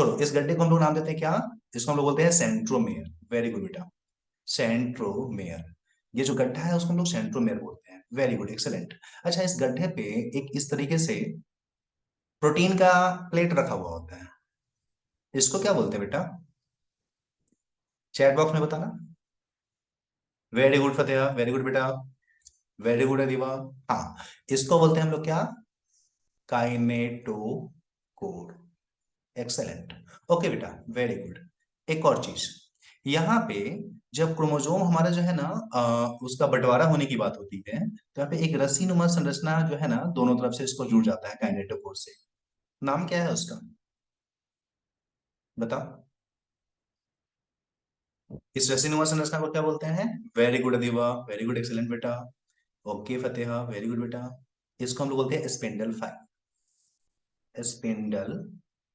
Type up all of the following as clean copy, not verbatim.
छोड़ो, इस गड्ढे को हम लोग नाम देते हैं क्या? इसको हम लोग बोलते हैं सेंट्रोमेयर। वेरी गुड बेटा, सेंट्रोमेयर। ये जो गड्ढा है उसको हम लोग सेंट्रोमेयर बोलते हैं। Very good, excellent. अच्छा, इस गड्ढे पे एक इस तरीके से प्रोटीन का प्लेट रखा हुआ होता है, इसको क्या बोलते हैं बेटा? चैट बॉक्स में बताना। वेरी गुड फतेहा, वेरी गुड बेटा, वेरी गुड अधिवा। हाँ, इसको बोलते हैं हम लोग क्या? काइनेटोकोर। एक्सेलेंट। ओके बेटा, वेरी गुड। एक और चीज, यहाँ पे जब क्रोमोसोम हमारा जो है ना उसका बंटवारा होने की बात होती है, तो यहाँ पे एक रस्सी नुमा संरचना जो है ना दोनों तरफ से इसको जुड़ जाता है काइनेटोकोर से। नाम क्या है उसका? बताओ। इस रस्सी नुमा संरचना को क्या बोलते हैं? Very good Adiba, very good, excellent बेटा। ओके फतेहा, वेरी गुड बेटा। इसको हम लोग बोलते हैं स्पिंडल फाइबर। Spindle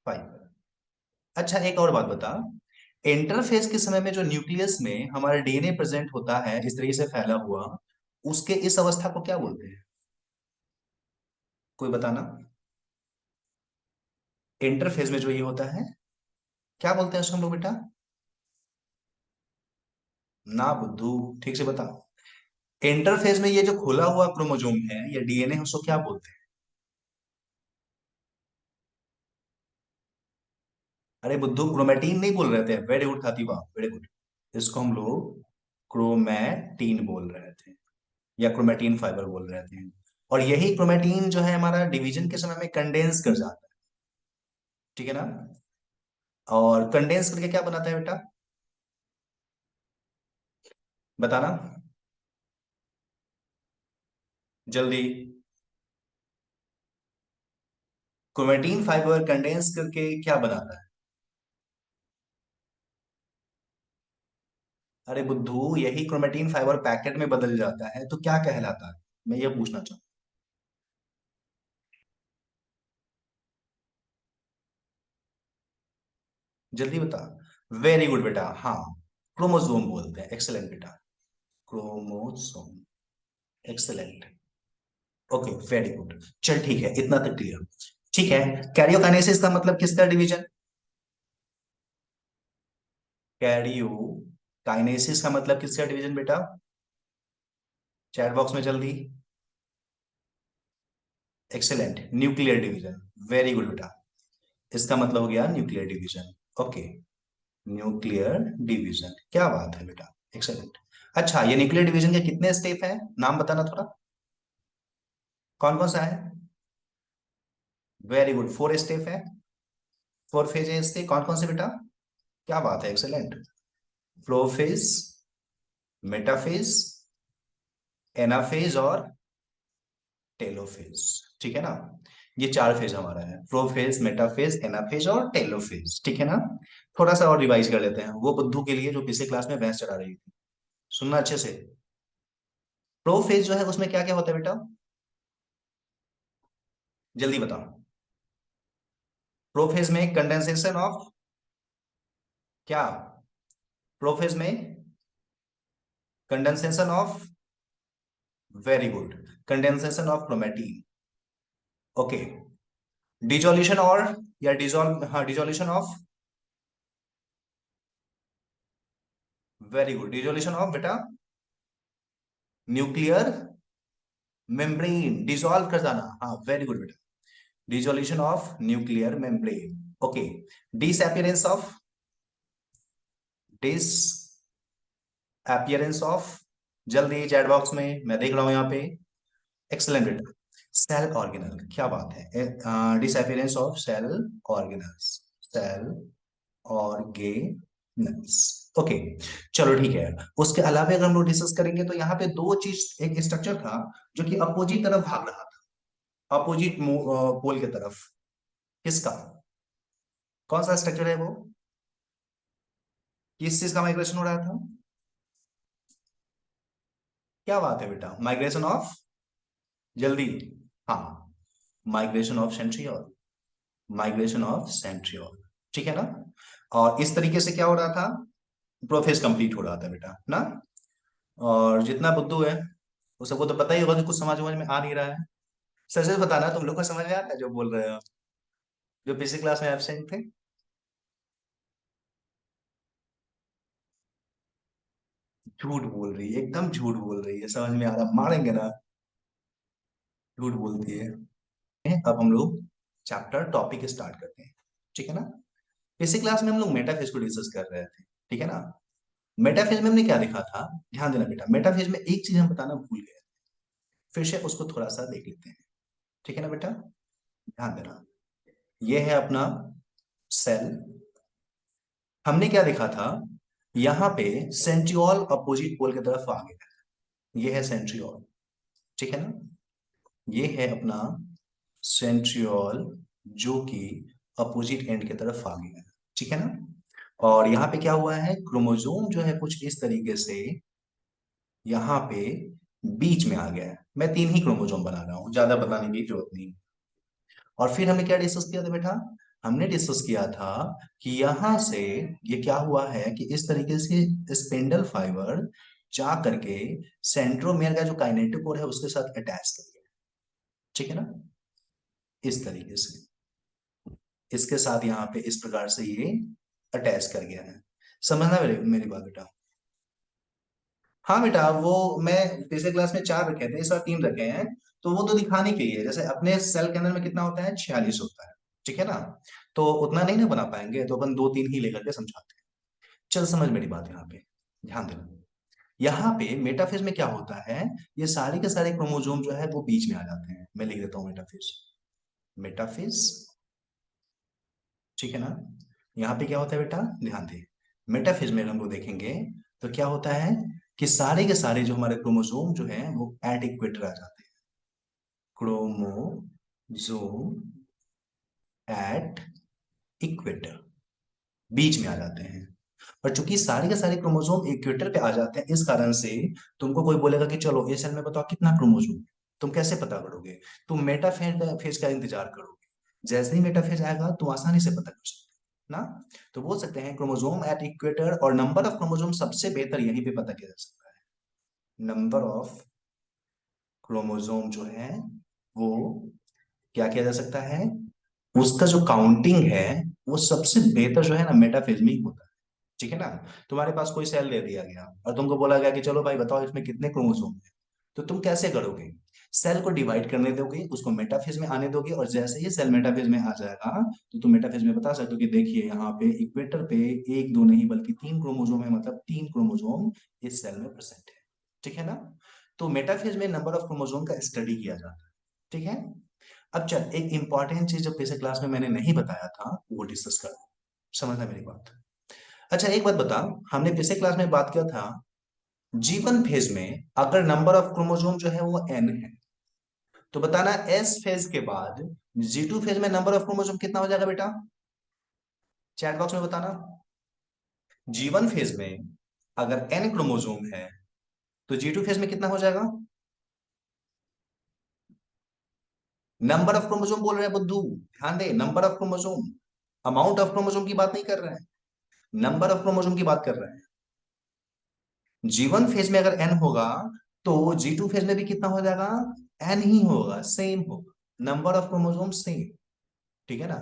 fibre. अच्छा, एक और बात बता, इंटरफेस के समय में जो न्यूक्लियस में हमारा डीएनए प्रेजेंट होता है इस तरीके से फैला हुआ, उसके इस अवस्था को क्या बोलते हैं? कोई बताना। इंटरफेस में जो ये होता है, क्या बोलते हैं उसको हम लोग बेटा? ना बुद्धू, ठीक से बता। इंटरफेस में ये जो खुला हुआ क्रोमोसोम है या डीएनए, उसको क्या बोलते हैं? अरे बुद्धू, क्रोमेटीन नहीं बोल रहे थे। वेरी गुड खातीबा, वेरी गुड। इसको हम लोग क्रोमैटिन बोल रहे थे, या क्रोमेटीन फाइबर बोल रहे थे। और यही क्रोमेटीन जो है हमारा डिवीजन के समय में कंडेंस कर जाता है, ठीक है ना? और कंडेंस करके क्या बनाता है बेटा? बताना जल्दी। क्रोमेटीन फाइबर कंडेंस करके क्या बनाता है? अरे बुद्धू, यही क्रोमेटीन फाइबर पैकेट में बदल जाता है तो क्या कहलाता है? मैं ये पूछना चाहूँ। जल्दी बता। वेरी गुड बेटा, हाँ, क्रोमोसोम बोलते हैं। एक्सेलेंट बेटा, chromosome. Excellent. Okay, very good. चल ठीक है, इतना तक क्लियर। ठीक है, कैरियोकाइनेसिस का मतलब किसका डिवीजन? कैरियो काइनेसिस का मतलब किसका डिवीजन बेटा? चैट बॉक्स में जल्दी। Excellent, nuclear division. Very good बेटा, इसका मतलब हो गया nuclear division. Okay, nuclear division, क्या बात है बेटा, एक्सेलेंट। अच्छा, ये न्यूक्लियर डिवीजन के कितने स्टेप है, नाम बताना थोड़ा। कौन कौन सा है? वेरी गुड, 4 स्टेप है। 4 फेज है इसके, कौन कौन से बेटा? क्या बात है, एक्सेलेंट। प्रोफेज, मेटाफेज, एनाफेज और टेलोफेज, ठीक है ना? ये 4 फेज हमारा है, प्रोफेज, मेटाफेज, एनाफेज और टेलोफेज, ठीक है ना? थोड़ा सा और रिवाइज कर लेते हैं वो बुद्धू के लिए जो पिछले क्लास में भैंस चढ़ा रही थी। सुनना अच्छे से। प्रोफेज जो है उसमें क्या क्या होता है बेटा? जल्दी बताओ। प्रोफेज में कंडेंसेशन ऑफ क्या? प्रोफेज में condensation of, very good, condensation of chromatin. Okay, dissolution और, या डिजोल्व, हाँ, dissolution of. Very good, dissolution of बेटा न्यूक्लियर मेम्ब्रेन, डिसॉल्व कर जाना। हाँ, वेरी गुड बेटा, dissolution of nuclear membrane. Okay, disappearance of, disappearance of, जल्दी chat box में मैं देख रहा हूं यहाँ पे। एक्सलेंट बेटा, सेल ऑर्गेनल, क्या बात है, disappearance of cell organelles, cell organelles. Okay, चलो ठीक है। उसके अलावा अगर हम लोग डिस्कस करेंगे तो यहाँ पे दो चीज, एक स्ट्रक्चर था जो कि अपोजिट तरफ भाग रहा था, अपोजिट पोल की तरफ। किसका? कौन सा स्ट्रक्चर है वो? किस चीज का माइग्रेशन हो रहा था? क्या बात है बेटा, माइग्रेशन ऑफ, जल्दी। हाँ, migration of centriole, migration of centriole, ठीक है ना? और इस तरीके से क्या हो रहा था? प्रोसेस कंप्लीट हो रहा था बेटा ना। और जितना बुद्धू है वो सबको तो पता ही होगा कि कुछ समझ में आ नहीं रहा है। सच सच बताना, तुम लोग को समझ में आता है जो बोल रहे हो, जो पिछली क्लास में एब्सेंट थे? झूठ बोल रही है, एकदम झूठ बोल रही है, समझ में आ रहा, मारेंगे ना। झूठ बोलती है। अब हम लोग चैप्टर टॉपिक स्टार्ट करते हैं, ठीक है ना। पिछली क्लास में हम लोग मेटाफेज को डिस्कस कर रहे थे, ठीक है ना। मेटाफेज में हमने क्या देखा था, ध्यान देना बेटा, मेटाफेज में एक चीज हम बताना भूल गए, फिर से उसको थोड़ा सा देख लेते हैं, ठीक है ना बेटा। ध्यान देना, ये है अपना सेल। हमने क्या देखा था, यहाँ पे सेंट्रियोल अपोजिट पोल की तरफ आ गया, ये है सेंट्रियोल, ठीक है ना। ये है अपना सेंट्रियोल, जो कि अपोजिट एंड की तरफ आ गया है, ठीक है ना। और यहाँ पे क्या हुआ है, क्रोमोसोम जो है कुछ इस तरीके से यहाँ पे बीच में आ गया है। मैं 3 ही क्रोमोसोम बना रहा हूँ, ज्यादा बताने की जरूरत नहीं। और फिर हमने क्या डिस्कस किया था बेटा, हमने डिस्कस किया था कि यहां से ये क्या हुआ है कि इस तरीके से स्पिंडल फाइबर जा करके सेंट्रोमियर का जो काइनेटिक कोर है उसके साथ अटैच कर गया, ठीक है ना। इस तरीके से इसके साथ यहाँ पे इस प्रकार से ये अटैच कर गया है। समझना मेरी मेरी बात बेटा। हाँ बेटा, वो मैं पिछले क्लास में 4 रखे थे, इस बार 3 रखे हैं। तो वो तो दिखाने के लिए, जैसे अपने सेल के अंदर में कितना होता है, 46 होता है, ठीक है ना। तो उतना नहीं ना बना पाएंगे, तो अपन 2-3 ही लेकर के समझाते हैं। चल समझ मेरी बात यहाँ पे, ध्यान देना। यहाँ पे मेटाफेज में क्या होता है, ये सारे के सारे क्रोमोसोम जो है वो बीच में आ जाते हैं। मैं लिख देता हूँ मेटाफेज, मेटाफेज, ठीक है ना। यहाँ पे क्या होता है बेटा, ध्यान दे, मेटाफेज में हम लोग देखेंगे तो क्या होता है कि सारे के सारे जो हमारे क्रोमोसोम जो है वो एट इक्वेटर आ जाते हैं। क्रोमोसोम एट इक्वेटर, बीच में आ जाते हैं। और चूंकि सारे के सारे क्रोमोसोम इक्वेटर पे आ जाते हैं, इस कारण से तुमको कोई बोलेगा कि चलो ये सेल में बताओ कितना क्रोमोसोम है, तुम कैसे पता करोगे, तुम मेटाफेज फेज का इंतजार करोगे। जैसे ही मेटाफेज आएगा तुम आसानी से पता कर सकते हो ना। तो बोल सकते हैं क्रोमोसोम एट इक्वेटर, और नंबर ऑफ क्रोमोसोम सबसे बेहतर यहीं पे पता किया जा सकता है। नंबर ऑफ क्रोमोसोम जो है वो क्या किया जा सकता है, उसका जो काउंटिंग है वो सबसे बेहतर जो है ना मेटाफेज में ही होता है, ठीक है ना। तुम्हारे पास कोई सेल दे दिया गया और तुमको बोला गया कि चलो भाई बताओ इसमें कितने क्रोमोसोम है, तो तुम कैसे करोगे, सेल को डिवाइड करने दोगे, उसको मेटाफेज में आने दोगे, और जैसे ही सेल मेटाफेज में आ जाएगा तो तुम मेटाफेज में बता सकते हो कि देखिए यहाँ पे इक्वेटर पे एक दो नहीं बल्कि 3 क्रोमोसोम है, मतलब 3 क्रोमोसोम इस सेल में प्रेजेंट है, ठीक है ना। तो मेटाफेज में नंबर ऑफ क्रोमोसोम का स्टडी किया जाता है, ठीक है। अब चल एक इंपॉर्टेंट चीज जो पिछले क्लास में मैंने नहीं बताया था वो डिस्कस कर, समझना मेरी बात। अच्छा एक बात बता, हमने पिछले क्लास में बात किया था जीवन फेज में अगर नंबर ऑफ क्रोमोसोम जो है वो n है, तो बताना एस फेज के बाद G2 फेज में नंबर ऑफ क्रोमोसोम कितना हो जाएगा बेटा, चैट बॉक्स में बताना। जीवन फेज में अगर n क्रोमोसोम है तो G2 फेज में कितना हो जाएगा, नंबर ऑफ क्रोमोसोम बोल रहे हैं बुद्धू, ध्यान दे, number of chromosome, amount of chromosome की बात नहीं कर रहे हैं, नंबर ऑफ क्रोमोसोम की बात कर रहे हैं। G1 फेज में अगर n होगा तो G2 फेज में भी कितना हो जाएगा, n ही होगा, सेम होगा, नंबर ऑफ क्रोमोसोम सेम, ठीक है ना।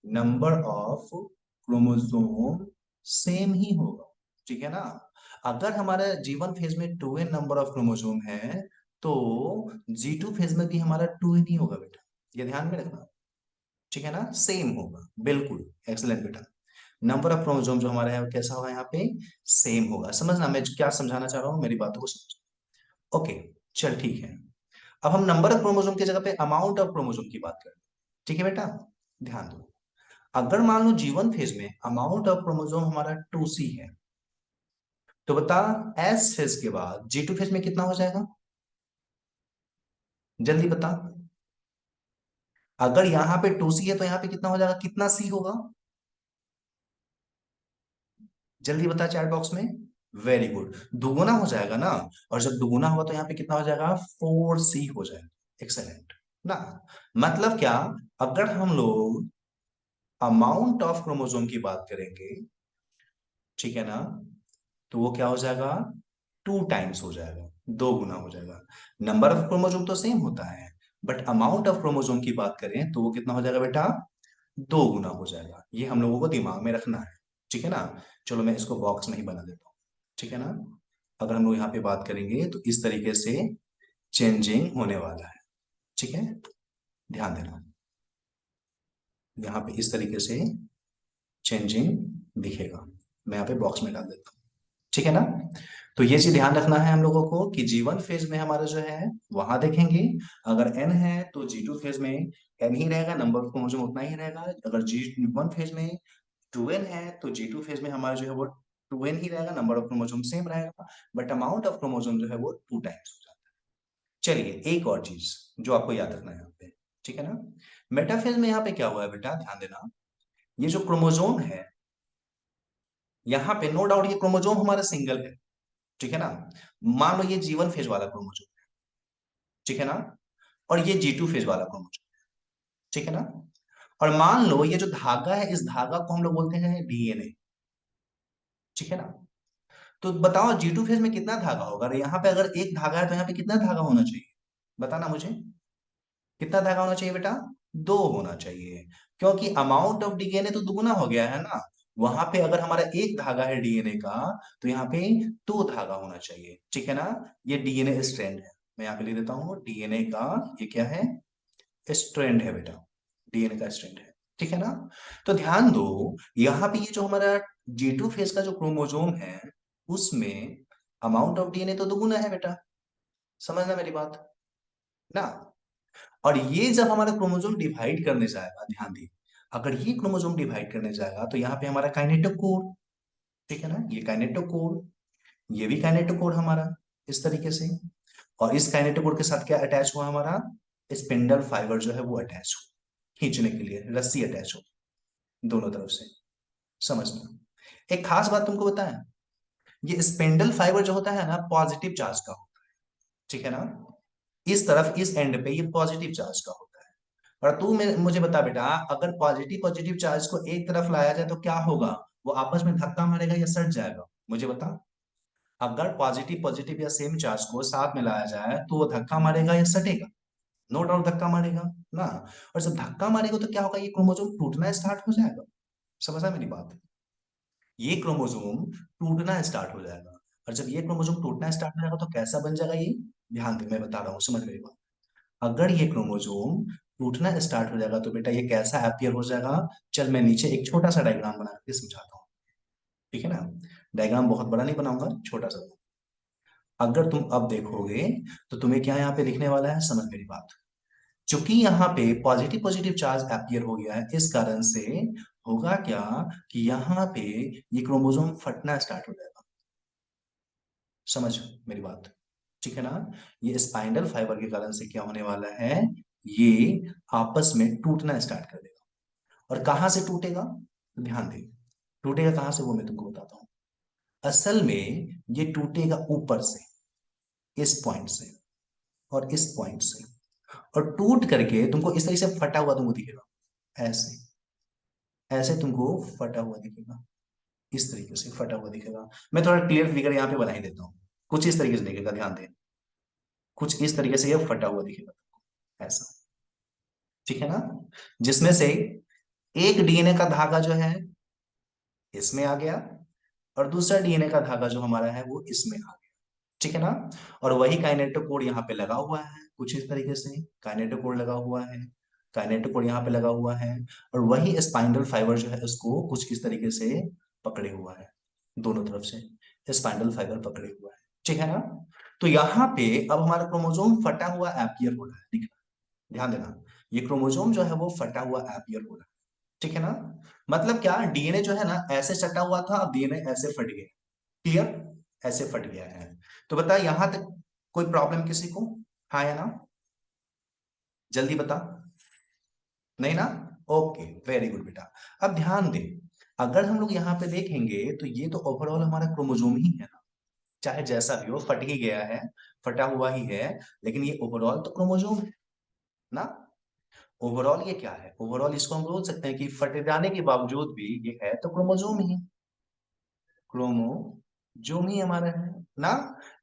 नंबर ऑफ क्रोमोसोम सेम ही होगा, ठीक है ना। अगर हमारा G1 फेज में 2n नंबर ऑफ क्रोमोसोम है तो G2 फेज में भी हमारा 2n ही होगा बेटा, ये ध्यान में रखना, ठीक है ना, सेम होगा, बिल्कुल एक्सलेंट बेटा। नंबर ऑफ क्रोमोसोम जो हमारा है वो कैसा होगा यहाँ पे, सेम होगा। समझना मैं क्या समझाना चाह रहा हूँ, मेरी बातों को समझ। ओके, चल ठीक है। अब हम नंबर ऑफ क्रोमोसोम की जगह पे अमाउंट ऑफ क्रोमोसोम की बात करें, ठीक है बेटा। ध्यान दो, अगर मान लो जीवन फेज में अमाउंट ऑफ क्रोमोसोम हमारा 2c है, तो बता एस फेज के बाद G2 फेज में कितना हो जाएगा, जल्दी बता। अगर यहाँ पे 2c है तो यहाँ पे कितना हो जाएगा, कितना c होगा, जल्दी बता चैट बॉक्स में। वेरी गुड, दुगुना हो जाएगा ना। और जब दुगुना होगा तो यहाँ पे कितना हो जाएगा, 4c हो जाएगा, एक्सेलेंट ना। मतलब क्या, अगर हम लोग अमाउंट ऑफ क्रोमोसोम की बात करेंगे, ठीक है ना, तो वो क्या हो जाएगा, 2 टाइम्स हो जाएगा, 2 गुना हो जाएगा। नंबर ऑफ क्रोमोसोम तो सेम होता है, बट अमाउंट ऑफ क्रोमोसोम की बात करें तो वो कितना हो जाएगा बेटा, 2 गुना हो जाएगा। ये हम लोगों को दिमाग में रखना है, ठीक है ना। चलो मैं इसको बॉक्स नहीं बना देता हूँ, ठीक है ना। अगर हम लोग यहाँ पे बात करेंगे तो इस तरीके से चेंजिंग होने वाला है। ठीक है, ध्यान देना, यहाँ पे इस तरीके से चेंजिंग दिखेगा। मैं यहाँ पे बॉक्स में डाल देता हूँ। ठीक है ना। तो ये चीज ध्यान रखना है हम लोगों को कि G1 फेज में हमारा जो है वहां देखेंगे, अगर N है तो G2 फेज में N ही रहेगा, नंबर ऑफ क्रोमोसोम उतना ही रहेगा। अगर G1 फेज में 2N है तो G2 फेज में हमारा जो है वो 2N ही रहेगा, नंबर ऑफ क्रोमोसोम सेम रहेगा, बट अमाउंट ऑफ क्रोमोसोम जो है वो 2 टाइम्स हो जाता है। चलिए एक और चीज जो आपको याद रखना है यहाँ पे, ठीक है ना। मेटाफेज में यहाँ पे क्या हुआ है बेटा, ध्यान देना, ये जो क्रोमोसोम है यहाँ पे नो डाउट ये क्रोमोसोम हमारा सिंगल है, ठीक है ना। मान लो ये G1 फेज वाला क्रोमोसोम, ठीक है ना, और ये G2 फेज वाला क्रोमोसोम, ठीक है ना। और मान लो ये जो धागा है, इस धागा को हम लोग बोलते हैं डीएनए, ठीक है ना। तो बताओ G2 फेज में कितना धागा होगा, और यहाँ पे अगर एक धागा है तो यहाँ पे कितना धागा होना चाहिए, बताना मुझे। कितना धागा होना चाहिए बेटा, दो होना चाहिए, क्योंकि अमाउंट ऑफ डीएनए तो दुगुना हो गया है ना। वहां पे अगर हमारा एक धागा है डीएनए का, तो यहाँ पे दो धागा होना चाहिए, ठीक है ना। ये डीएनए स्ट्रैंड है, मैं यहाँ पे लिख देता हूँ डीएनए का, ये क्या है, स्ट्रैंड है बेटा, डीएनए का स्ट्रैंड है, ठीक है ना। तो ध्यान दो, यहाँ पे ये जो हमारा G2 फेज का जो क्रोमोसोम है उसमें अमाउंट ऑफ डीएनए तो दुगुना है बेटा, समझना मेरी बात ना। और ये जब हमारा क्रोमोसोम डिवाइड करने जाएगा, ध्यान दी, अगर ये क्रोमोसोम डिवाइड करने जाएगा तो यहाँ पे हमारा काइनेटोकोर, ठीक है ना, ये काइनेटोकोर, ये भी काइनेटोकोर हमारा इस तरीके से, और इस काइनेटोकोर के साथ क्या अटैच हुआ हमारा, स्पिंडल फाइबर जो है वो अटैच हो, खींचने के लिए रस्सी अटैच हो दोनों तरफ से, समझना। एक खास बात तुमको बताएं, ये स्पिंडल फाइबर जो होता है ना पॉजिटिव चार्ज का होता है, ठीक है ना। इस तरफ इस एंड पे ये पॉजिटिव चार्ज का होता है। और तू मुझे बता बेटा, अगर पॉजिटिव पॉजिटिव चार्ज को एक तरफ लाया जाए तो क्या होगा, वो आपस में धक्का मारेगा या सट जाएगा, मुझे बता। अगर पॉजिटिव पॉजिटिव या सेम चार्ज को साथ में लाया जाए तो वो धक्का मारेगा या सटेगा, नो डाउट धक्का मारेगा ना। और जब धक्का मारेगा तो क्या होगा, ये क्रोमोसोम टूटना स्टार्ट हो जाएगा, समझा मेरी बात। ये क्रोमोसोम टूटना स्टार्ट हो जाएगा, और जब ये क्रोमोसोम टूटना स्टार्ट हो जाएगा तो कैसा बन जाएगा ये, ध्यान दे मैं बता रहा हूँ, समझ मेरी बात। अगर ये क्रोमोसोम टूटना स्टार्ट हो जाएगा तो बेटा ये कैसा अपीयर हो जाएगा, चल मैं नीचे एक छोटा सा डायग्राम बना के समझाता हूँ, ठीक है ना। डायग्राम बहुत बड़ा नहीं बनाऊंगा, छोटा सा। अगर तुम अब देखोगे तो तुम्हें क्या यहाँ पे दिखने वाला है, समझ मेरी बात। चूंकि यहाँ पे पॉजिटिव पॉजिटिव चार्ज अपीयर हो गया है, इस कारण से होगा क्या कि यहाँ पे ये क्रोमोसोम फटना स्टार्ट हो जाएगा, समझ मेरी बात, ठीक है ना। ये स्पाइंडल फाइबर के कारण से क्या होने वाला है, ये आपस में टूटना स्टार्ट कर देगा। और कहां से टूटेगा, तो ध्यान दे, टूटेगा कहां से वो मैं तुमको बताता हूं। असल में ये टूटेगा ऊपर से, इस पॉइंट से और इस पॉइंट से, और टूट करके तुमको इस तरीके से फटा हुआ तुमको दिखेगा, ऐसे ऐसे तुमको फटा हुआ दिखेगा, इस तरीके से फटा हुआ दिखेगा। मैं थोड़ा क्लियर फिगर यहाँ पे बना ही देता हूँ, कुछ इस तरीके से दिखेगा, ध्यान दें, कुछ इस तरीके से ये फटा हुआ दिखेगा, ऐसा, ठीक है ना। जिसमें से एक डीएनए का धागा जो है इसमें आ गया, और दूसरा डीएनए का धागा जो हमारा है वो इसमें आ गया, ठीक है ना। और वही काइनेटोकोड यहाँ पे लगा हुआ है, कुछ इस तरीके से काइनेटोकोड लगा हुआ है, काइनेटोकोड यहाँ पे लगा हुआ है, और वही स्पाइंडल फाइबर जो है उसको कुछ इस तरीके से पकड़े हुआ है, दोनों तरफ से स्पाइंडल फाइबर पकड़े हुआ है, ठीक है ना। तो यहाँ पे अब हमारा क्रोमोसोम फटा हुआ एपियर हो रहा है, दिख रहा है? ध्यान देना, ये क्रोमोसोम जो है वो फटा हुआ एपियर हो रहा है, ठीक है ना। मतलब क्या, डीएनए जो है ना ऐसे सटा हुआ था, अब डीएनए ऐसे फट गया, क्लियर, ऐसे फट गया है। तो बता यहां तक कोई प्रॉब्लम किसी को, हाँ या ना, जल्दी बता, नहीं ना, ओके वेरी गुड बेटा। अब ध्यान दे, अगर हम लोग यहाँ पे देखेंगे तो ये तो ओवरऑल हमारा क्रोमोसोम ही है ना, चाहे जैसा भी हो फट ही गया है, फटा हुआ ही है, लेकिन ये ओवरऑल तो क्रोमोसोम है ना। ओवरऑल ये क्या है, ओवरऑल इसको हम बोल सकते हैं कि फट जाने के बावजूद भी ये है तो क्रोमोसोम ही, क्रोमोसोम ही हमारा है ना।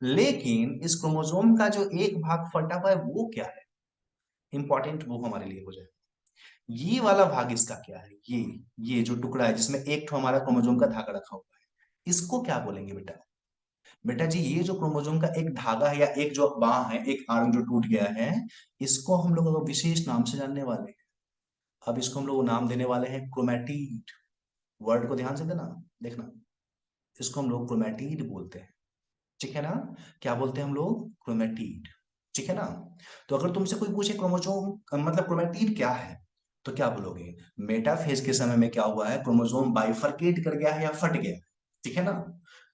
लेकिन इस क्रोमोसोम का जो एक भाग फटा हुआ है वो क्या है, इंपॉर्टेंट वो हमारे लिए हो जाए। ये वाला भाग इसका क्या है, ये जो टुकड़ा है जिसमें एक तो हमारा क्रोमोसोम का धागा रखा हुआ है, इसको क्या बोलेंगे बेटा, बेटा जी ये जो क्रोमोसोम का एक धागा है या एक जो बांह है, एक आर्म जो टूट गया है, इसको हम लोग विशेष नाम से जानने वाले हैं। अब इसको हम लोग नाम देने वाले हैं क्रोमैटिड। वर्ड को ध्यान से देना, देखना, इसको हम लोग क्रोमैटिड बोलते हैं, ठीक है ना। क्या बोलते हैं हम लोग? क्रोमैटिड, ठीक है ना। तो अगर तुमसे कोई पूछे क्रोमोसोम मतलब क्रोमैटिड क्या है, तो क्या बोलोगे? मेटाफेज के समय में क्या हुआ है, क्रोमोसोम बाइफरकेट कर गया है या फट गया है, ठीक है ना।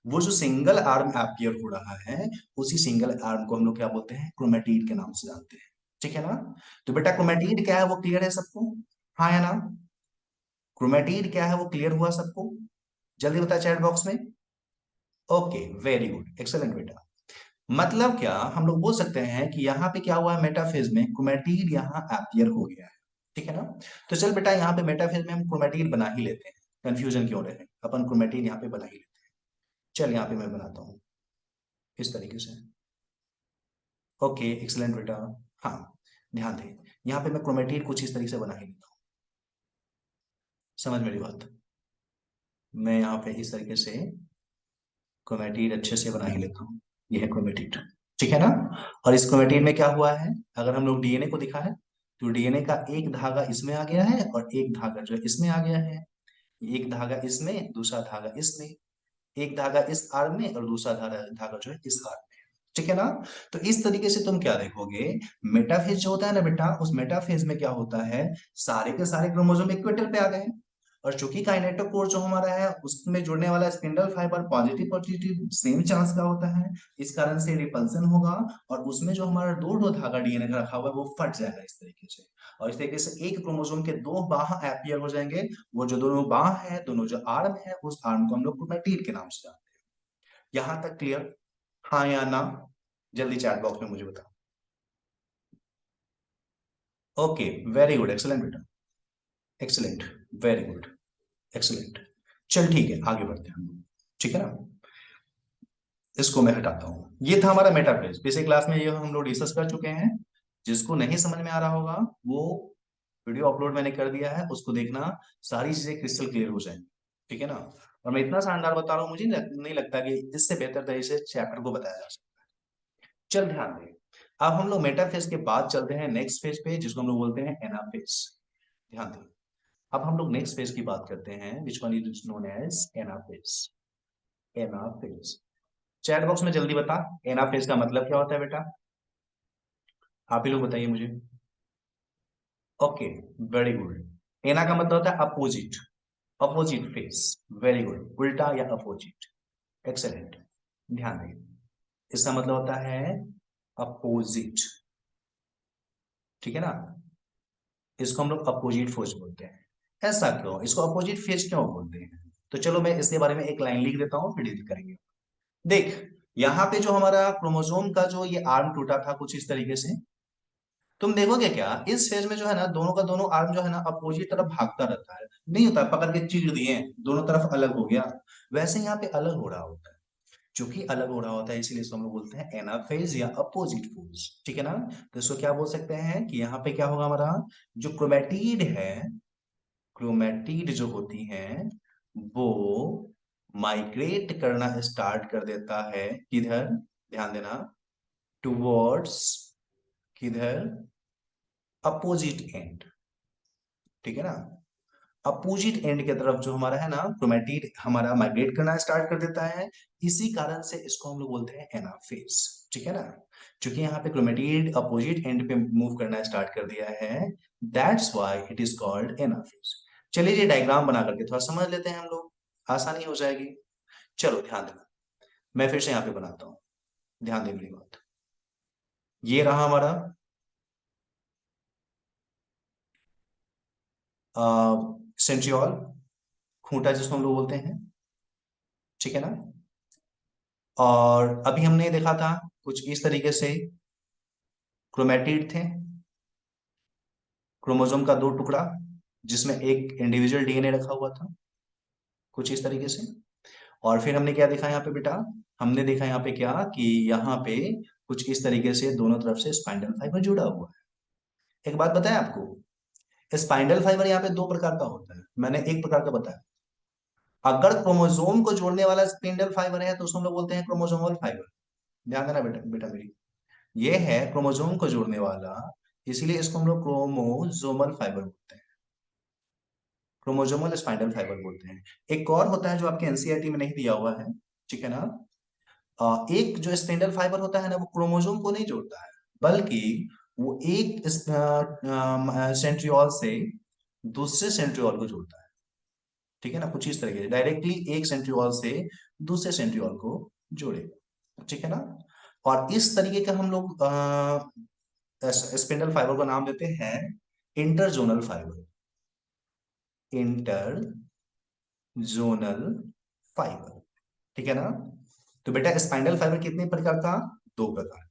वो जो सिंगल आर्म अपीयर हो रहा है, उसी सिंगल आर्म को हम लोग क्या बोलते हैं? क्रोमैटिड के नाम से जानते हैं, ठीक है ना। तो बेटा क्रोमैटिड क्या है वो क्लियर है सबको? हाँ या ना? क्रोमैटिड क्या है वो क्लियर हुआ सबको? जल्दी बता चैट बॉक्स में। ओके, वेरी गुड, एक्सेलेंट बेटा। मतलब क्या हम लोग बोल सकते हैं कि यहाँ पे क्या हुआ है, मेटाफेज में क्रोमैटिड यहाँ अपीयर हो गया है, ठीक है ना। तो चल बेटा यहाँ पे मेटाफेज में हम क्रोमैटिड बना ही लेते हैं, कंफ्यूजन क्यों रहे, अपन क्रोमैटिड यहाँ पे बना ही लेते हैं। चल यहाँ पे मैं बनाता हूँ इस तरीके से। ओके, एक्सेलेंट बेटा। हाँ, ध्यान दे, यहाँ पे मैं क्रोमैटिड कुछ इस तरीके से बना ही लेता हूँ। समझ मेरी बात? मैं यहाँ पे इस तरीके से क्रोमैटिड अच्छे से बना ही लेता हूँ। ये है क्रोमैटिड, ठीक है ना। और इस क्रोमैटिड में क्या हुआ है, अगर हम लोग डीएनए को दिखा है, तो डीएनए का एक धागा इसमें आ गया है और एक धागा जो है इसमें आ गया है। एक धागा इसमें, दूसरा धागा इसमें, एक धागा इस आर्म में और दूसरा धागा धागा जो है इस आर्म में, ठीक है ना। तो इस तरीके से तुम क्या देखोगे, मेटाफेज जो होता है ना बेटा, उस मेटाफेज में क्या होता है, सारे के सारे क्रोमोसोम इक्वेटर पे आ गए हैं। और चूंकि काइनेटोकोर जो हमारा है उसमें जुड़ने वाला spindle fibre positive positive same chance का होता है, इस कारण से रिपल्सन होगा। और उसमें जो हमारा दो दो धागा डीएनए का रखा हुआ है वो फट जाएगा इस तरीके से। और इस तरीके से एक क्रोमोसोम के दो बाह अपीयर हो जाएंगे। वो जो दोनों बाह है, दोनों जो आर्म है, उस आर्म को हम लोग क्रोमैटिड के नाम से जानते हैं। यहां तक क्लियर? हाँ या ना? जल्दी चैट बॉक्स में मुझे बताओ। ओके, वेरी गुड, एक्सलेंट बेटा, एक्सलेंट, वेरी गुड, एक्सलेंट। चल ठीक है, आगे बढ़ते हैं हम लोग, ठीक है ना। इसको मैं हटाता हूँ। ये था हमारा मेटाफेज, पिछले क्लास में ये हम लोग डिस्कस कर चुके हैं। जिसको नहीं समझ में आ रहा होगा वो वीडियो अपलोड मैंने कर दिया है, उसको देखना, सारी चीजें क्रिस्टल क्लियर हो जाएंगी, ठीक है ना। और मैं इतना शानदार बता रहा हूँ, मुझे नहीं लगता कि इससे बेहतर तरीके से चैप्टर को बताया जा सकता है। चल ध्यान दे, अब हम लोग मेटाफेज के बाद चलते हैं नेक्स्ट फेज पे, जिसको हम लोग बोलते हैं एनाफेज। ध्यान दे, अब हम लोग नेक्स्ट फेज की बात करते हैं, which one is known as anaphase. Anaphase, chat box में जल्दी बता, एनाफेज का मतलब क्या होता है बेटा? आप ही लोग बताइए मुझे। Okay, very good. एना का मतलब होता है opposite, opposite face, very good, उल्टा या अपोजिट, एक्सेलेंट। ध्यान दें, इसका मतलब होता है अपोजिट, ठीक है ना। इसको हम लोग अपोजिट फोर्स बोलते हैं। ऐसा क्यों, इसको अपोजिट फेस क्यों बोलते हैं? तो चलो मैं इसके बारे में एक लाइन लिख देता हूं, फिर डील करेंगे। देख, यहाँ पे जो हमारा क्रोमोसोम का जो ये आर्म टूटा था कुछ इस तरीके से, तुम देखोगे क्या इस फेज में जो है ना, दोनों का दोनों आर्म जो है ना अपोजिट तरफ भागता रहता है, नहीं होता है, पकड़ के चीर दिए दोनों तरफ अलग हो गया। वैसे यहाँ पे अलग हो रहा होता है, क्योंकि अलग हो रहा होता है इसीलिए इसको हम लोग बोलते हैं एनाफेज या अपोजिट फोर्स, ठीक है ना। तो इसको क्या बोल सकते हैं कि यहाँ पे क्या होगा, हमारा जो क्रोमैटिड है, क्रोमैटिड जो होती हैं वो माइग्रेट करना स्टार्ट कर देता है, किधर? ध्यान देना, टुवर्ड्स, किधर? अपोजिट एंड, ठीक है ना। अपोजिट एंड की तरफ जो हमारा है ना क्रोमैटिड हमारा माइग्रेट करना स्टार्ट कर देता है। इसी कारण से इसको हम लोग बोलते हैं एनाफेज, ठीक है ना। क्योंकि यहाँ पे क्रोमैटिड अपोजिट एंड पे मूव करना स्टार्ट कर दिया है, that's why it is called anaphase. चलिए ये डायग्राम बना करके थोड़ा समझ लेते हैं हम लोग, आसानी हो जाएगी। चलो ध्यान देना, मैं फिर से यहाँ पे बनाता हूँ, ध्यान देने की बात। ये रहा हमारा सेंट्रियोल, खूंटा जिसको हम लोग बोलते हैं, ठीक है ना। और अभी हमने देखा था कुछ इस तरीके से क्रोमैटिड थे, क्रोमोसोम का दो टुकड़ा जिसमें एक इंडिविजुअल डीएनए रखा हुआ था, कुछ इस तरीके से। और फिर हमने क्या देखा यहाँ पे बेटा, हमने देखा यहाँ पे क्या कि यहाँ पे कुछ इस तरीके से दोनों तरफ से स्पाइंडल फाइबर जुड़ा हुआ है। एक बात बताएं आपको, स्पाइंडल फाइबर यहाँ पे दो प्रकार का होता है, मैंने एक प्रकार का बताया, अगर क्रोमोसोम को जोड़ने वाला स्पिंडल फाइबर है तो उसको हम लोग बोलते हैं क्रोमोसोमल फाइबर। ध्यान देना बेटा बेटा मेरी, ये है क्रोमोसोम को जोड़ने वाला, इसीलिए इसको हम लोग क्रोमोसोमल फाइबर बोलते हैं, क्रोमोसोमल स्पाइंडल फाइबर बोलते हैं। एक और होता है जो आपके एनसीईआरटी में नहीं दिया हुआ है, ठीक है ना। एक जो स्पिंडल फाइबर होता है ना, वो क्रोमोसोम को नहीं जोड़ता है, बल्कि वो एक सेंट्रियोल से दूसरे सेंट्रियोल को जोड़ता है, ठीक है ना। कुछ इस तरीके से डायरेक्टली एक सेंट्रियोल से दूसरे सेंट्रियोल को जोड़ेगा, ठीक है ना। और इस तरीके का हम लोग स्पिंडल फाइबर का नाम देते हैं इंटरजोनल फाइबर, इंटरजोनल फाइबर, ठीक है ना। तो बेटा स्पाइंडल फाइबर कितने प्रकार का, दो प्रकार।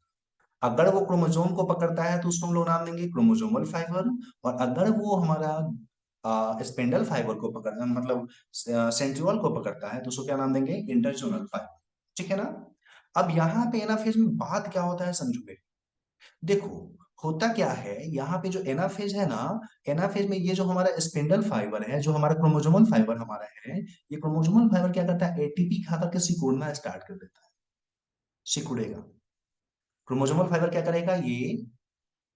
अगर वो क्रोमोसोम को पकड़ता है तो उसको हम लोग नाम देंगे क्रोमोसोमल फाइबर, और अगर वो हमारा स्पिंडल फाइबर को पकड़ मतलब सेंट्रियोल को पकड़ता है तो उसको क्या नाम देंगे, इंटरजोनल फाइबर, ठीक है ना। अब यहाँ पे एनाफेज में बात क्या होता है समझोगे। देखो, होता क्या है यहाँ पे जो एनाफेज है ना, एनाफेज में ये जो हमारा स्पिंडल फाइबर है, जो हमारा क्रोमोसोमल फाइबर हमारा है, ये क्रोमोसोमल फाइबर क्या करता है, एटीपी खा करके सिकुड़ना स्टार्ट कर देता है, सिकुड़ेगा। क्रोमोसोमल फाइबर क्या करेगा, ये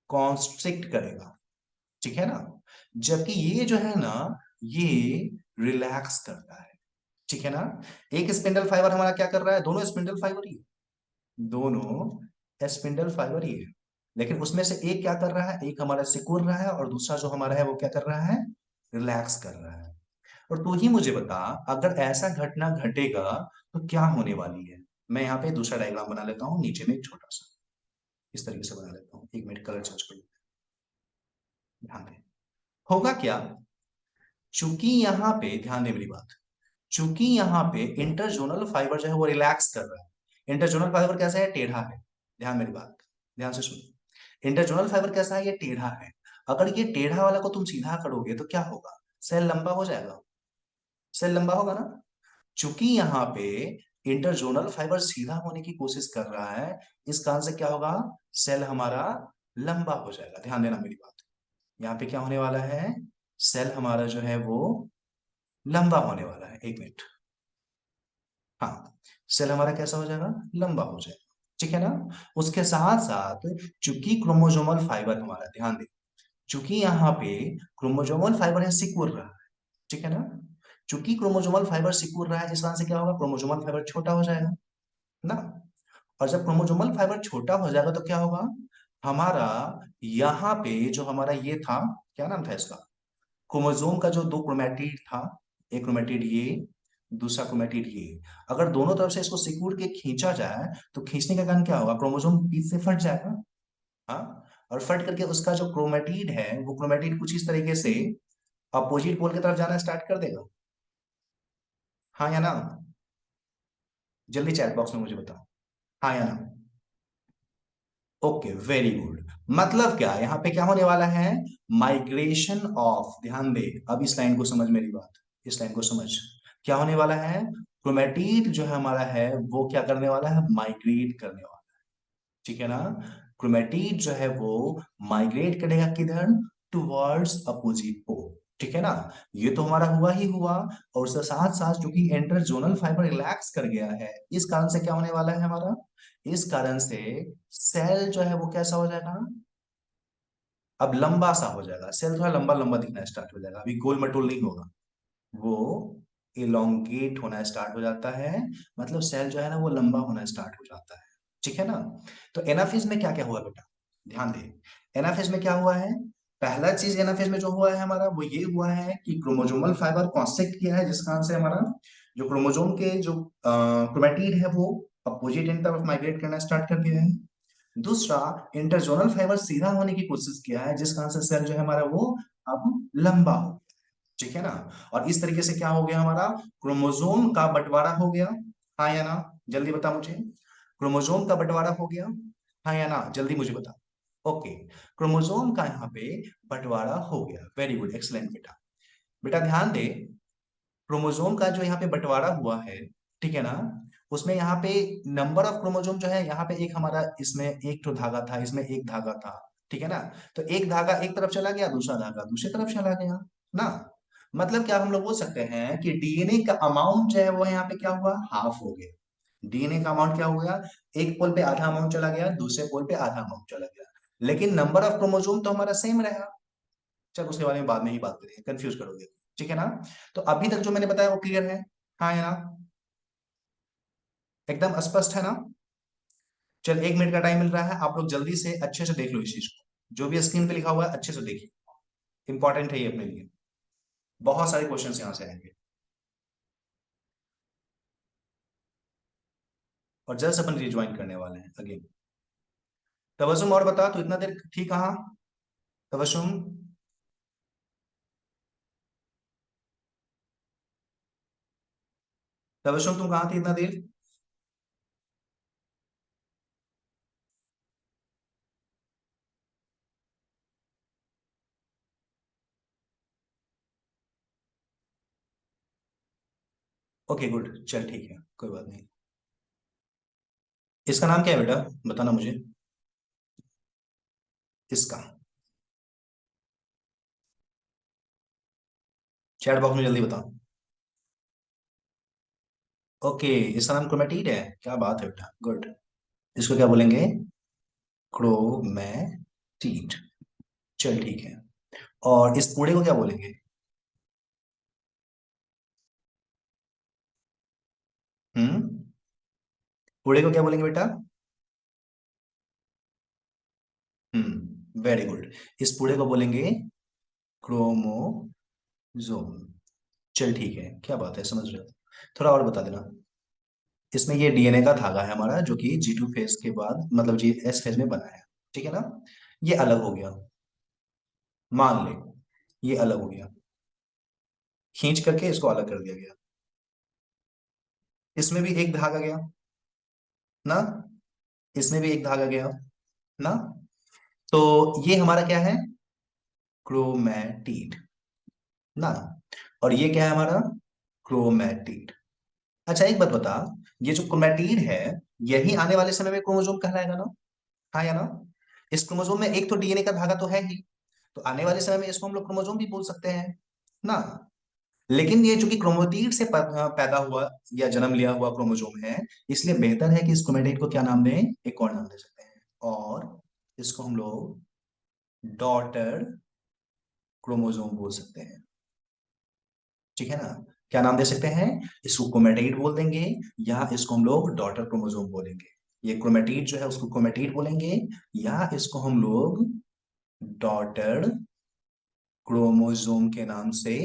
कॉन्स्ट्रिक्ट करेगा, ठीक है ना। जबकि ये जो है ना, ये रिलैक्स करता है, ठीक है ना। एक स्पिंडल फाइबर हमारा क्या कर रहा है, दोनों स्पिंडल फाइबर ही है, दोनों स्पिंडल फाइबर ही है, लेकिन उसमें से एक क्या कर रहा है, एक हमारा सिकुड़ रहा है और दूसरा जो हमारा है वो क्या कर रहा है, रिलैक्स कर रहा है। और तू ही मुझे बता, अगर ऐसा घटना घटेगा तो क्या होने वाली है। मैं यहाँ पे दूसरा डायग्राम बना लेता हूँ, नीचे में एक छोटा सा इस तरीके से बना लेता हूँ, एक मिनट कलर चेंज कर, ध्यान दे। होगा क्या, चूंकि यहाँ पे ध्यान दे मेरी बात, चूंकि यहाँ पे इंटरजोनल फाइबर जो है वो रिलैक्स कर रहा है। इंटरजोनल फाइबर कैसा है, टेढ़ा है। ध्यान मेरी बात, ध्यान से सुनो। इंटरजोनल फाइबर कैसा है, ये टेढ़ा है। अगर ये टेढ़ा वाला को तुम सीधा करोगे तो क्या होगा, सेल लंबा हो जाएगा, सेल लंबा होगा ना। चूंकि यहाँ पे इंटरजोनल फाइबर सीधा होने की कोशिश कर रहा है, इस कारण से क्या होगा, सेल हमारा लंबा हो जाएगा। ध्यान देना मेरी बात, यहाँ पे क्या होने वाला है, सेल हमारा जो है वो लंबा होने वाला है। एक मिनट, हाँ, सेल हमारा कैसा हो जाएगा, लंबा हो जाएगा, ठीक है ना। उसके साथ साथ चूंकि क्रोमोसोमल फाइबर हमारा, ध्यान दे, चूंकि यहाँ पे क्रोमोसोमल फाइबर है सिकुड़ रहा है, ठीक है ना। चूंकि क्रोमोसोमल फाइबर सिकुड़ रहा है, इस कारण से क्या होगा, क्रोमोसोमल फाइबर छोटा हो जाएगा ना। और जब क्रोमोसोमल फाइबर छोटा हो जाएगा तो क्या होगा, हमारा यहाँ पे जो हमारा ये था, क्या नाम था इसका, क्रोमोसोम का जो दो क्रोमेटिड था, एक क्रोमेटिड ये, दूसरा क्रोमेटिड ये, अगर दोनों तरफ से इसको सिकुड़ के खींचा जाए तो खींचने का कारण क्या होगा, क्रोमोसोम बीच से फट जाएगा। हाँ, और फट करके उसका जो क्रोमेटिड है, वो क्रोमेटिड कुछ इस तरीके से अपोजिट पोल की तरफ जाना स्टार्ट कर देगा। हाँ या ना, जल्दी चैट बॉक्स में मुझे बताओ, हाँ या ना। Okay, very good. मतलब क्या, यहाँ पे क्या होने वाला है, माइग्रेशन ऑफ, ध्यान दे, अब इस लाइन को समझ मेरी बात, इस लाइन को समझ, क्या होने वाला है, क्रोमेटिड जो है हमारा है वो क्या करने वाला है, माइग्रेट करने वाला है, ठीक है ना। क्रोमेटिड जो है वो माइग्रेट करेगा किधर, टुवर्ड्स अपोजिट पोल, ठीक है ना। ये तो हमारा हुआ ही हुआ, और उसके साथ साथ क्योंकि इंटरजोनल फाइबर रिलैक्स कर गया है, इस कारण से क्या होने वाला है हमारा, इस कारण से सेल जो है वो कैसा हो जाएगा, अब लंबा सा हो जाएगा, सेल थोड़ा लंबा लंबा दिखना स्टार्ट हो जाएगा, अभी गोल मटोल नहीं होगा, वो इलोंगेट होना स्टार्ट हो जाता है, मतलब सेल जो है ना वो लंबा होना स्टार्ट हो जाता है, ठीक है ना। तो एनाफेज में क्या क्या हुआ बेटा, ध्यान दे, एनाफेज में क्या हुआ है, पहला चीज एनाफेज में जो हुआ है हमारा वो ये हुआ है कि क्रोमोसोमल फाइबर कॉन्स्ट्रिक्ट किया है, जिस कारण से हमारा जो क्रोमोसोम के जो क्रोमेटिड है वो अपोजिट एंड तरफ माइग्रेट करना स्टार्ट कर दिया है। दूसरा, इंटरजोनल फाइबर सीधा होने की कोशिश किया है, जिस कारण से सेल जो है हमारा वो अब लंबा हो, ठीक है ना। और इस तरीके से क्या हो गया हमारा, क्रोमोसोम का बंटवारा हो गया, हाँ या ना, जल्दी बता मुझे, क्रोमोसोम का बंटवारा हो गया, हाँ या ना, जल्दी मुझे बता। ओके, क्रोमोसोम का यहाँ पे बंटवारा हो गया, वेरी गुड, एक्सलेंट बेटा। बेटा ध्यान दे, क्रोमोसोम का जो यहाँ पे बंटवारा हुआ है, ठीक है ना, उसमें यहाँ पे नंबर ऑफ क्रोमोसोम जो है, यहाँ पे एक हमारा इसमें एक तो धागा था, इसमें एक धागा था, ठीक है ना। तो एक धागा एक तरफ चला गया, दूसरा धागा दूसरी तरफ चला गया ना। मतलब क्या हम लोग बोल सकते हैं कि डीएनए का अमाउंट जो है वो यहाँ पे क्या हुआ, हाफ हो गया। डीएनए का अमाउंट क्या हो गया, एक पोल पे आधा अमाउंट चला गया, दूसरे पोल पे आधा अमाउंट चला गया, लेकिन नंबर ऑफ क्रोमोसोम तो हमारा सेम रहेगा। चल उसके बारे में बाद में ही बात करेंगे, कंफ्यूज करोगे, ठीक है ना। तो अभी तक जो मैंने बताया वो क्लियर है, हाँ है ना, एकदम स्पष्ट है ना। चल 1 मिनट का टाइम मिल रहा है, आप लोग जल्दी से अच्छे से देख लो इस चीज को, जो भी स्क्रीन पे लिखा हुआ है अच्छे से देखिए, इंपॉर्टेंट है ये अपने लिए, बहुत सारे क्वेश्चन यहाँ से आएंगे। और जस्ट अपन रिज्वाइन करने वाले हैं अगेन। तबसुम और बता, तो इतना देर थी कहाँ, तबसुम। तबसुम तुम कहाँ थी इतना देर। ओके गुड, चल ठीक है, कोई बात नहीं। इसका नाम क्या है बेटा, बताना मुझे, इसका। चैट बॉक्स में जल्दी बताओ। ओके, इसका नाम क्रोमेटिड है, क्या बात है बेटा, गुड। इसको क्या बोलेंगे, क्रोमैटिड। चल ठीक है। और इस पूरे को क्या बोलेंगे। हम्म, पूरे को क्या बोलेंगे बेटा। Very good. इस पूरे को बोलेंगे क्रोमोजोम। चल ठीक है, क्या बात है, समझ रहे हो। थोड़ा और बता देना। इसमें ये डीएनए का धागा है हमारा, जो कि G2 फेज के बाद मतलब GS फेज में बना है, ठीक है ना। ये अलग हो गया, मान ले, ये अलग हो गया, खींच करके इसको अलग कर दिया गया। इसमें भी एक धागा गया ना, इसमें भी एक धागा गया ना। तो ये हमारा क्या है, क्रोमैटिड ना। और ये क्या है हमारा, क्रोमैटिड। अच्छा एक बात बता, ये जो क्रोमैटिड है, यही आने वाले समय में क्रोमोसोम कहलाएगा ना, हाँ या ना। इस क्रोमोसोम में एक तो डीएनए का धागा तो है ही, तो आने वाले समय में इसको हम लोग क्रोमोसोम भी बोल सकते हैं ना। लेकिन ये जो कि क्रोमोटिड से पैदा हुआ या जन्म लिया हुआ क्रोमोसोम है, इसलिए बेहतर है कि इस क्रोमेटिड को क्या नाम दें, एक और नाम दे सकते हैं, और इसको हम लोग डॉटर क्रोमोसोम बोल सकते हैं, ठीक है ना। क्या नाम दे सकते हैं, इसको क्रोमेटिड बोल देंगे, या इसको हम लोग डॉटर क्रोमोसोम बोलेंगे। ये क्रोमेटिड जो है उसको क्रोमेटिड बोलेंगे, या इसको हम लोग डॉटर क्रोमोसोम के नाम से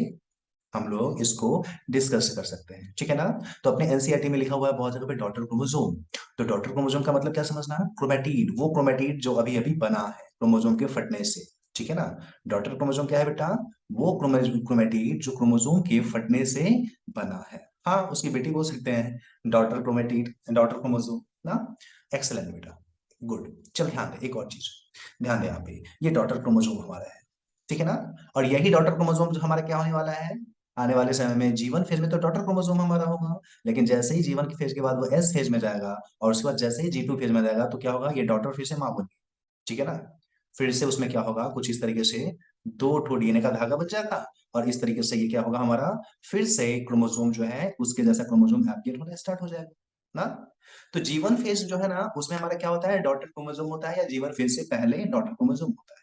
हम लोग इसको डिस्कस कर सकते हैं, ठीक है ना। तो अपने एनसीईआरटी में लिखा हुआ है बहुत जगह पे डॉटर क्रोमोसोम। तो डॉटर क्रोमोसोम का मतलब क्या समझना, क्रोमेटिड, वो क्रोमेटिड जो अभी अभी बना है क्रोमोसोम के फटने से, ठीक है ना। डॉटर क्रोमोसोम क्या है बेटा, वो क्रोमेटिड जो क्रोमोसोम के फटने से बना है, हाँ उसकी बेटी बोल सकते हैं डॉटर क्रोमेटिड, डॉटर क्रोमोसोम ना। एक्सलेंट बेटा, गुड। चल ध्यान दे एक और चीज, ध्यान दे यहाँ पे, ये डॉटर क्रोमोसोम हमारा है, ठीक है ना। और यही डॉटर क्रोमोसोम जो हमारा क्या होने वाला है, आने वाले समय में जीवन फेज में तो डॉटर क्रोमोसोम हमारा होगा, लेकिन जैसे ही जीवन के फेज के बाद वो एस फेज में जाएगा, और उसके बाद जैसे ही G2 फेज में जाएगा, तो क्या होगा, ये डॉटर फिर से माँ बनेगी, ठीक है ना। फिर से उसमें क्या होगा, कुछ इस तरीके से दो ठो डीएनए का धागा बच जाएगा, और इस तरीके से ये क्या होगा हमारा, फिर से क्रोमोसोम जो है उसके जैसा क्रोमोसोम एप्लिकेट होना स्टार्ट हो जाएगा ना। तो जीवन फेज जो है ना, उसमें हमारा क्या होता है, डॉटर क्रोमोसोम होता है, या जीवन फेज से पहले डॉटर क्रोमोसोम होता है।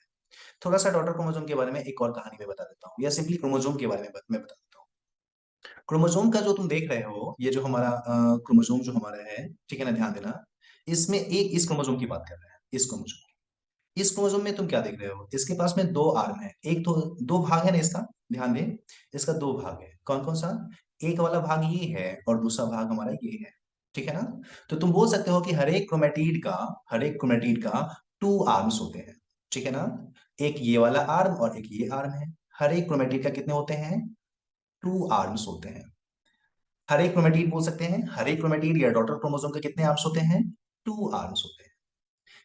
थोड़ा सा डॉटर क्रोमोसोम के बारे में एक और कहानी में बता देता हूँ, या सिंपली क्रोमोसोम के बारे में मैं बता देता हूँ। क्रोमोसोम का जो तुम देख रहे हो, ये जो हमारा क्रोमोसोम जो हमारा है, ठीक है ना, ध्यान देना। इसमें एक इस क्रोमोसोम की बात कर रहे हैं, इस क्रोमोसोम, इस क्रोमोसोम में तुम क्या देख रहे हो, इसके पास में दो आर्म है, एक तो दो भाग है ना इसका, ध्यान दे। इसका दो भाग है, कौन कौन सा, एक वाला भाग ये है और दूसरा भाग हमारा ये है, ठीक है ना। तो तुम बोल सकते हो कि हर एक क्रोमेटिड का टू आर्म्स होते हैं, ठीक है ना। एक ये वाला आर्म और एक ये आर्म है। हर एक क्रोमेटिड का कितने होते हैं, टू आर्म्स होते हैं। हर एक क्रोमेटिड बोल सकते हैं, हर एक क्रोमेटिड या डॉटर क्रोमोसोम के कितने आर्म्स होते हैं, टू आर्म्स होते हैं।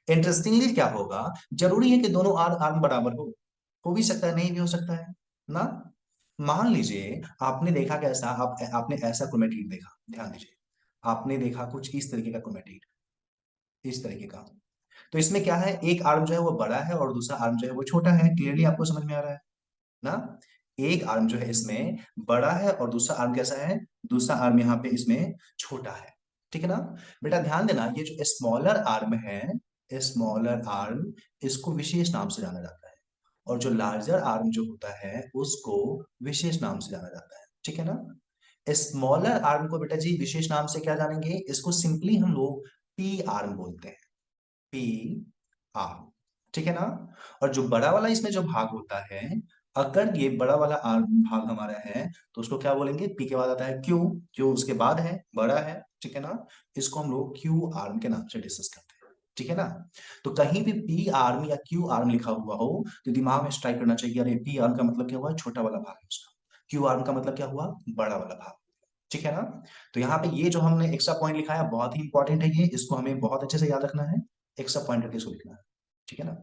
इंटरेस्टिंगली क्या होगा, जरूरी है कि दोनों आर्म बराबर हो भी सकता है, नहीं भी हो सकता है ना। मान लीजिए आपने देखा कैसा, आपने ऐसा क्रोमेटिड देखा, ध्यान दीजिए, आपने देखा कुछ इस तरीके का क्रोमेटिड, इस तरीके का। तो इसमें क्या है, एक आर्म जो है वो बड़ा है और दूसरा आर्म जो है वो छोटा है, क्लियरली आपको समझ में आ रहा है ना। एक आर्म जो है इसमें बड़ा है और दूसरा आर्म कैसा है, दूसरा आर्म यहाँ पे इसमें छोटा है। ठीक है ना बेटा, ध्यान देना, ये जो स्मॉलर आर्म है, स्मॉलर आर्म, इसको विशेष नाम से जाना जाता है, और जो लार्जर आर्म जो होता है उसको विशेष नाम से जाना जाता है। ठीक है ना, स्मॉलर आर्म को बेटा जी विशेष नाम से क्या जानेंगे, इसको सिंपली हम लोग पी आर्म बोलते हैं, पी आर्म। ठीक है ना, और जो बड़ा वाला इसमें जो भाग होता है, अगर ये बड़ा वाला आर्म भाग हमारा है तो उसको क्या बोलेंगे, पी के बाद आता है क्यू, क्यू उसके बाद है, बड़ा है। ठीक है ना, इसको हम लोग क्यू आर्म के नाम से डिस्कस करते हैं। ठीक है ना, तो कहीं भी पी आर्म या क्यू आर्म लिखा हुआ हो तो दिमाग में स्ट्राइक करना चाहिए, अरे पी आर्म का मतलब क्या हुआ, छोटा वाला भाग है उसका, क्यू आर्म का मतलब क्या हुआ, बड़ा वाला भाग। ठीक है ना, तो यहाँ पे ये जो हमने एक्स्ट्रा पॉइंट लिखा है बहुत ही इंपॉर्टेंट है, ये इसको हमें बहुत अच्छे से याद रखना है, एक्स्ट्रा पॉइंट करके इसको लिखना है। ठीक है ना,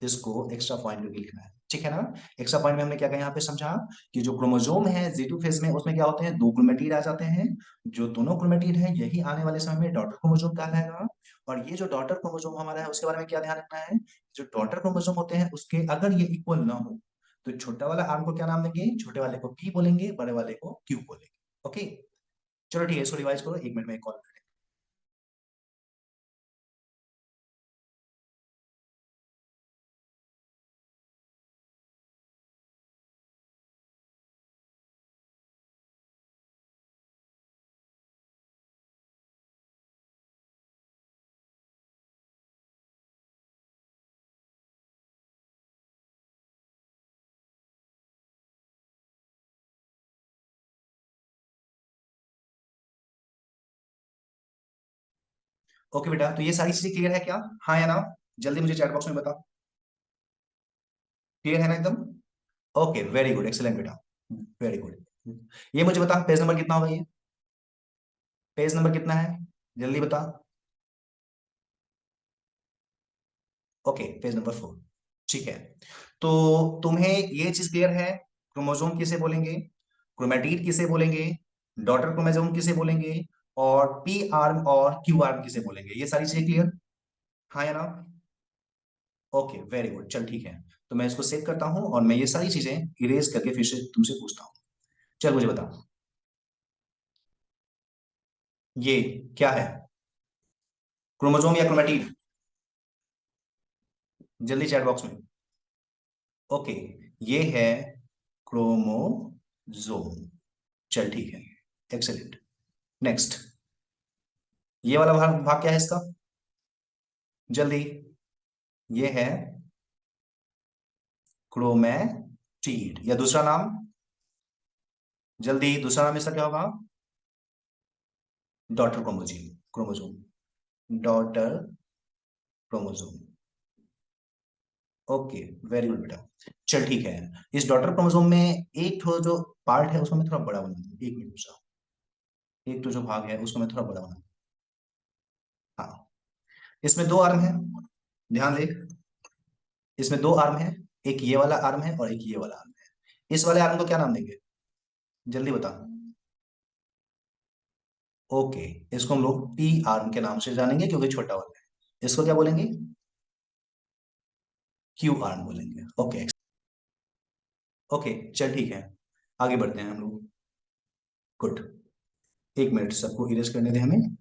इसको एक्स्ट्रा पॉइंट करके लिखना है। ठीक है ना, एक्स्ट्रा पॉइंट में हमने क्या क्या यहाँ पे समझा कि जो क्रोमोसोम है जी2 फेज में, उसमें क्या होते हैं, दो क्रोमेटिड आ जाते हैं, जो दोनों क्रोमेटिड है यही आने वाले समय में डॉटर क्रोमोसोम कहलाएगा। और ये जो डॉटर क्रोमोसोम हमारा है उसके बारे में क्या ध्यान रखना है, जो डॉटर क्रोमोसोम होते हैं उसके अगर ये इक्वल ना हो तो छोटा वाला आर्म को क्या नाम देंगे, छोटे वाले को पी बोलेंगे, बड़े वाले को क्यू बोलेंगे। ओके, चलो ठीक है, इसको रिवाइज करो, 1 मिनट में कॉल। ओके बेटा, तो ये सारी चीजें क्लियर है क्या, हाँ या ना, जल्दी मुझे चैट बॉक्स में बताओ, क्लियर है ना एकदम। ओके, वेरी गुड, एक्सीलेंट बेटा, वेरी गुड। ये मुझे बता, पेज नंबर कितना होगा ये, पेज नंबर कितना है, जल्दी बता। Okay, page number 4। ठीक है, तो तुम्हें ये चीज क्लियर है, क्रोमोसोम किसे बोलेंगे, क्रोमेटिड किसे बोलेंगे, डॉटर क्रोमोसोम किसे बोलेंगे, और पी आर्म और क्यू आर्म किसे बोलेंगे, ये सारी चीजें क्लियर, हाँ या ना। ओके, वेरी गुड, चल ठीक है, तो मैं इसको सेव करता हूं और मैं ये सारी चीजें इरेज करके फिर से तुमसे पूछता हूँ। चल मुझे बता, ये क्या है, क्रोमोसोम या क्रोमेटिड, जल्दी चैट बॉक्स में। ओके, ये है क्रोमोसोम, चल ठीक है, एक्सेलेंट। नेक्स्ट, ये वाला भाग भाग क्या है इसका, जल्दी, ये है क्रोमैटिड, या दूसरा नाम, जल्दी दूसरा नाम इसका क्या होगा, daughter chromosome, chromosome, daughter chromosome. Okay, very good बेटा, चल ठीक है, इस डॉटर क्रोमोसोम में एक ठो जो पार्ट है उसको मैं थोड़ा बड़ा बना दूं, एक मिनट सा, एक तो जो भाग है उसको मैं थोड़ा बड़ा बना दूं। हाँ, इसमें दो आर्म है, ध्यान दे, इसमें दो आर्म है, एक ये वाला आर्म है और एक ये वाला आर्म है, इस वाले आर्म को क्या नाम देंगे, जल्दी बता। ओके, इसको हम लोग पी आर्म के नाम से जानेंगे क्योंकि छोटा वाला है, इसको क्या बोलेंगे, क्यू आर्म बोलेंगे। ओके, ओके, चल ठीक है, आगे बढ़ते हैं हम लोग। गुड, 1 मिनट, सबको इरेज करने दे हमें।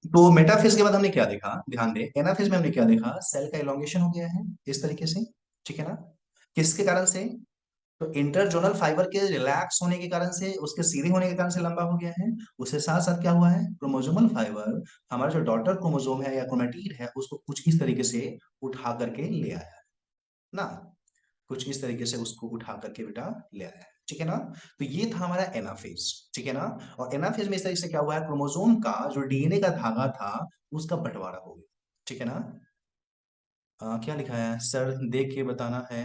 तो मेटाफेज के बाद हमने क्या देखा, ध्यान दे, एनाफेज में हमने क्या देखा, सेल का इलोंगेशन हो गया है इस तरीके से। ठीक है ना, किसके कारण से, तो इंटरजोनल फाइबर के रिलैक्स होने के कारण से, उसके सीधे होने के कारण से लंबा हो गया है। उसके साथ साथ क्या हुआ है, क्रोमोसोमल फाइबर, हमारा जो डॉटर क्रोमोसोम है या क्रोमेटिड है उसको कुछ इस तरीके से उठा करके ले आया है ना, कुछ इस तरीके से उसको उठा करके बेटा ले आया है। ठीक है ना, तो ये था हमारा एनाफेज। ठीक है ना, और एनाफेज में इस तरीके से क्या हुआ है, क्रोमोसोम का जो डीएनए का धागा था उसका बंटवारा हो गया। ठीक है ना, क्या लिखा है सर, देख के बताना है,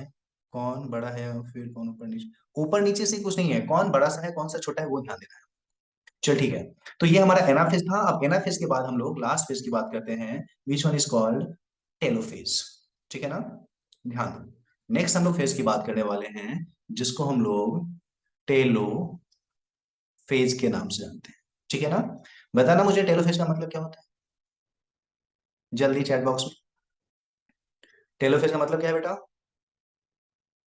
कौन बड़ा है और फिर कौन ऊपर नीचे, ऊपर नीचे से कुछ नहीं है, कौन बड़ा सा है कौन सा छोटा है वो ध्यान देना है। चल ठीक है, तो ये हमारा एनाफेज था। अब एनाफेज के बाद हम लोग लास्ट फेज की बात करते हैं, which one is called telophase. ठीक है ना, ध्यान दो, नेक्स्ट हम लोग फेज की बात करने वाले हैं जिसको हम लोग टेलो फेज के नाम से जानते हैं। ठीक है ना, बताना मुझे टेलोफेज का मतलब क्या होता है, जल्दी चैट बॉक्स में, टेलोफेज का मतलब क्या है बेटा,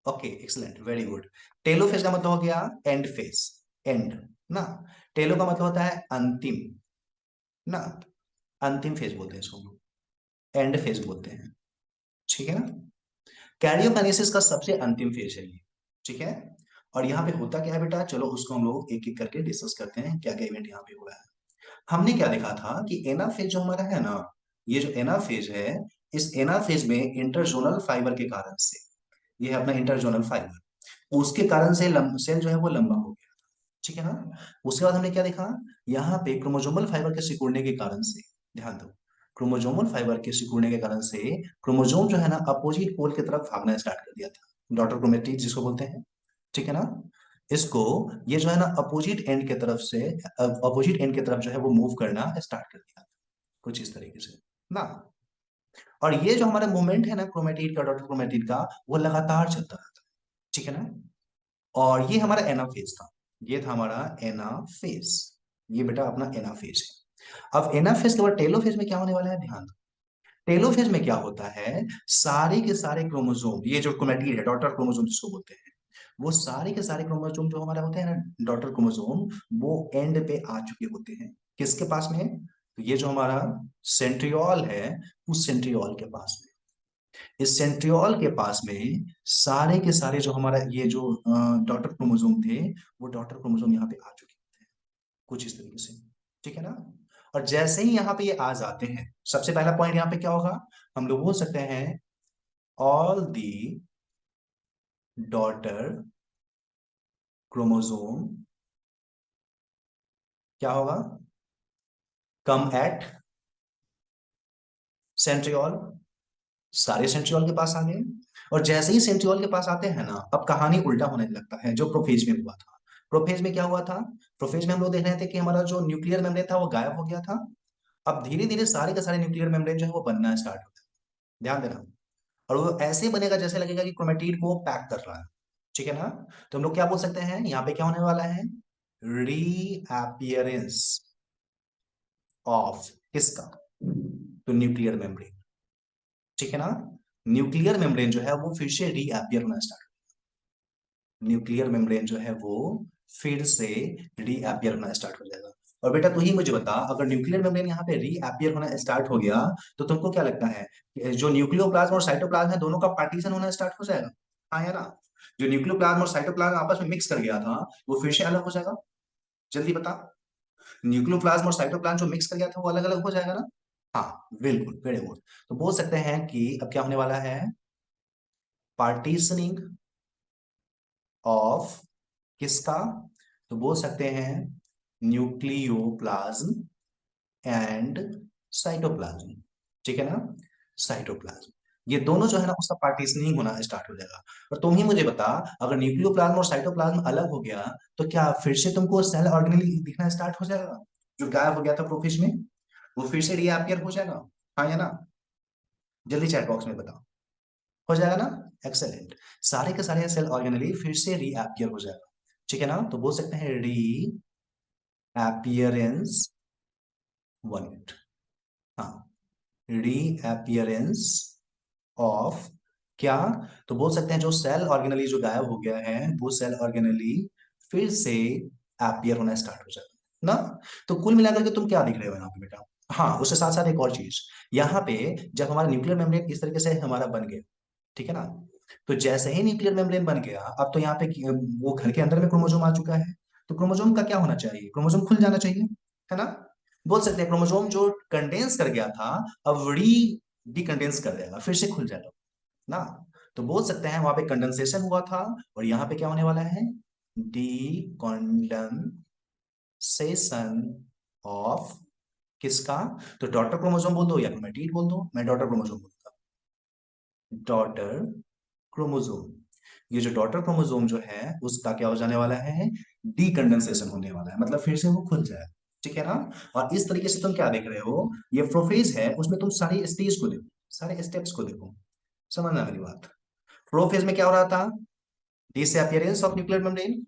okay excellent very good. Telophase का मतलब हो गया एंड फेज, एंड ना। टेलो का मतलब होता है अंतिम ना, अंतिम फेज बोलते हैं इसको हम लोग, एंड फेज बोलते हैं, ठीक है ना। कैरियोकाइनेसिस का सबसे अंतिम फेज है ये, ठीक है। और यहाँ पे होता क्या है बेटा, चलो उसको हम लोग एक एक करके डिस्कस करते हैं क्या क्या इवेंट यहाँ पे हो रहा है। हमने क्या देखा था कि एनाफेज जो हमारा है ना, ये जो एनाफेज है, इस एनाफेज में इंटरजोनल फाइबर के कारण से, ये है अपना इंटरजोनल फाइबर, उसके कारण से सेल जो है वो लंबा हो गया, ठीक है ना। उसके बाद हमने क्या देखा, यहाँ पे क्रोमोजोमल फाइबर के सिकुड़ने के कारण से, ध्यान दो, क्रोमोजोमल फाइबर के सिकुड़ने के कारण से क्रोमोजोम जो है ना अपोजिट पोल की तरफ भागना स्टार्ट कर दिया था, डॉटर क्रोमेटिड जिसको बोलते हैं, ठीक है ना। इसको, ये जो है ना अपोजिट एंड की तरफ से, अपोजिट एंड की तरफ जो है वो मूव करना स्टार्ट कर दिया, कुछ इस तरीके से ना। और ये जो हमारा मूवमेंट है ना क्रोमेटिड का, डॉटर क्रोमेटिड का, वो लगातार चलता रहता है, ठीक है ना। और ये हमारा एनाफेज था, ये था हमारा एनाफेज, ये बेटा अपना एनाफेज है। अब एनाफेज के बाद टेलोफेज में क्या होने वाला है, ध्यान दो। टेलोफेज में क्या होता है, सारे के सारे क्रोमोसोम, ये जो क्रोमेटिड है, डॉटर क्रोमोसोम जिसको बोलते हैं, वो सारे के सारे क्रोमोसोम जो हमारा होते हैं ना डॉटर क्रोमोसोम, वो एंड पे आ चुके होते हैं, किसके पास में, तो ये जो हमारा सेंट्रियोल है, उस सेंट्रियोल के पास में, इस सेंट्रियोल के पास में सारे के सारे जो हमारा ये जो डॉटर क्रोमोसोम थे, वो डॉटर क्रोमोसोम यहाँ पे आ चुके होते हैं, कुछ इस तरीके से, ठीक है ना। और जैसे ही यहाँ पे ये आ जाते हैं, सबसे पहला पॉइंट यहाँ पे क्या होगा, हम लोग बोल सकते हैं ऑल दी डॉटर क्रोमोसोम क्या होगा, कम एट सेंट्रियोल, सारे सेंट्रियोल के पास आ गए। और जैसे ही सेंट्रियोल के पास आते हैं ना, अब कहानी उल्टा होने लगता है जो प्रोफेज में हुआ था। प्रोफेज में क्या हुआ था, प्रोफेज में हम लोग देख रहे थे कि हमारा जो न्यूक्लियर मेम्ब्रेन था वो गायब हो गया था। अब धीरे धीरे सारे के सारे न्यूक्लियर मेम्ब्रेन जो है वो बनना स्टार्ट हो गया, ध्यान देना। और वो ऐसे बनेगा जैसे लगेगा कि क्रोमेटिड को पैक कर रहा है, ठीक है ना। तो हम लोग क्या बोल सकते हैं, यहाँ पे क्या होने वाला है, रीअपियरेंस ऑफ किसका, तो न्यूक्लियर मेम्ब्रेन, ठीक है ना। न्यूक्लियर मेम्ब्रेन जो है वो फिर से रीअपियर होना स्टार्ट, न्यूक्लियर मेम्ब्रेन जो है वो फिर से रीअपियर होना स्टार्ट हो जाएगा। और बेटा तू ही मुझे बता, अगर न्यूक्लियर मेम्ब्रेन यहाँ पे रीअपियर होना स्टार्ट हो गया, तो तुमको क्या लगता है कि जो न्यूक्लियोप्लाज्म और साइटोप्लाज्म है दोनों का पार्टीशन होना स्टार्ट हो जाएगा, हाँ या ना। जो न्यूक्लियोप्लाज्म और साइटोप्लाज्म आपस में मिक्स कर गया था, वो फिर से अलग हो जाएगा, जल्दी बता। न्यूक्लियोप्लाज्म और साइटोप्लाज्म जो मिक्स कर गया था वो अलग अलग हो जाएगा ना। हाँ बिल्कुल वेरी गुड। तो बोल सकते हैं कि अब क्या होने वाला है, पार्टीशनिंग ऑफ किसका, तो बोल सकते हैं न्यूक्लियोप्लाज्म एंड साइटोप्लाज्म, ठीक है ना। साइटोप्लाज्म, ये दोनों जो है ना उसका पार्टीशनिंग होना स्टार्ट हो जाएगा। और तुम ही मुझे बता, अगर न्यूक्लियोप्लाज्म और साइटोप्लाज्म अलग हो गया, तो क्या फिर से तुमको सेल ऑर्गेनेल दिखना स्टार्ट हो जाएगा, जो गायब हो गया था प्रोफेज में, वो फिर से रीअपियर हो जाएगा, हाँ या ना। जल्दी चैट बॉक्स में बताओ, हो जाएगा ना। एक्सेलेंट, सारे के सारे सेल ऑर्गेनेली फिर से रीअपियर हो जाएगा, ठीक है ना। तो बोल सकते हैं री एपियरेंस, वन मिनट, हाँ, रीअपियरेंस ऑफ क्या, तो बोल सकते हैं जो सेल ऑर्गेनली जो गायब हो गया है, वो सेल ऑर्गेनली फिर से एपियर होना स्टार्ट हो जाता है ना। तो कुल मिलाकर के तुम क्या दिख रहे हो यहाँ पे बेटा, हाँ उसके साथ साथ एक और चीज, यहाँ पे जब हमारा न्यूक्लियर मेम्ब्रेन इस तरीके से हमारा बन गया, ठीक है ना। तो जैसे ही न्यूक्लियर मेम्ब्रेन बन गया, अब तो यहाँ पे वो घर के अंदर में क्रोमोसोम आ चुका है, तो क्रोमोसोम का क्या होना चाहिए, क्रोमोसोम खुल जाना चाहिए, है ना। बोल सकते हैं क्रोमोसोम जो कंडेंस कर गया था, अब री डिकंडेंस कर देगा, फिर से खुल जाएगा ना। तो बोल सकते हैं वहां पे कंडेंसेशन हुआ था, और यहाँ पे क्या होने वाला है, डिकंडेंसेशन ऑफ किसका, तो डॉटर क्रोमोसोम बोल दो या क्रोमेटिड बोल दो, मैं डॉटर क्रोमोसोम बोलूंगा, डॉटर क्रोमोसोम। ये जो डॉटर क्रोमोसोम जो है उसका क्या हो जाने वाला है, डीकंडेंसेशन होने वाला है, मतलब फिर से वो खुल जाए, ठीक है ना। और इस तरीके से तुम क्या देख रहे हो, ये प्रोफेज है, उसमें तुम सारी स्टेज को देखो, सारे स्टेप्स को देखो, समझना मेरी बात। प्रोफेज में क्या हो रहा था, डिसअपियरेंस ऑफ न्यूक्लियर मेम्ब्रेन,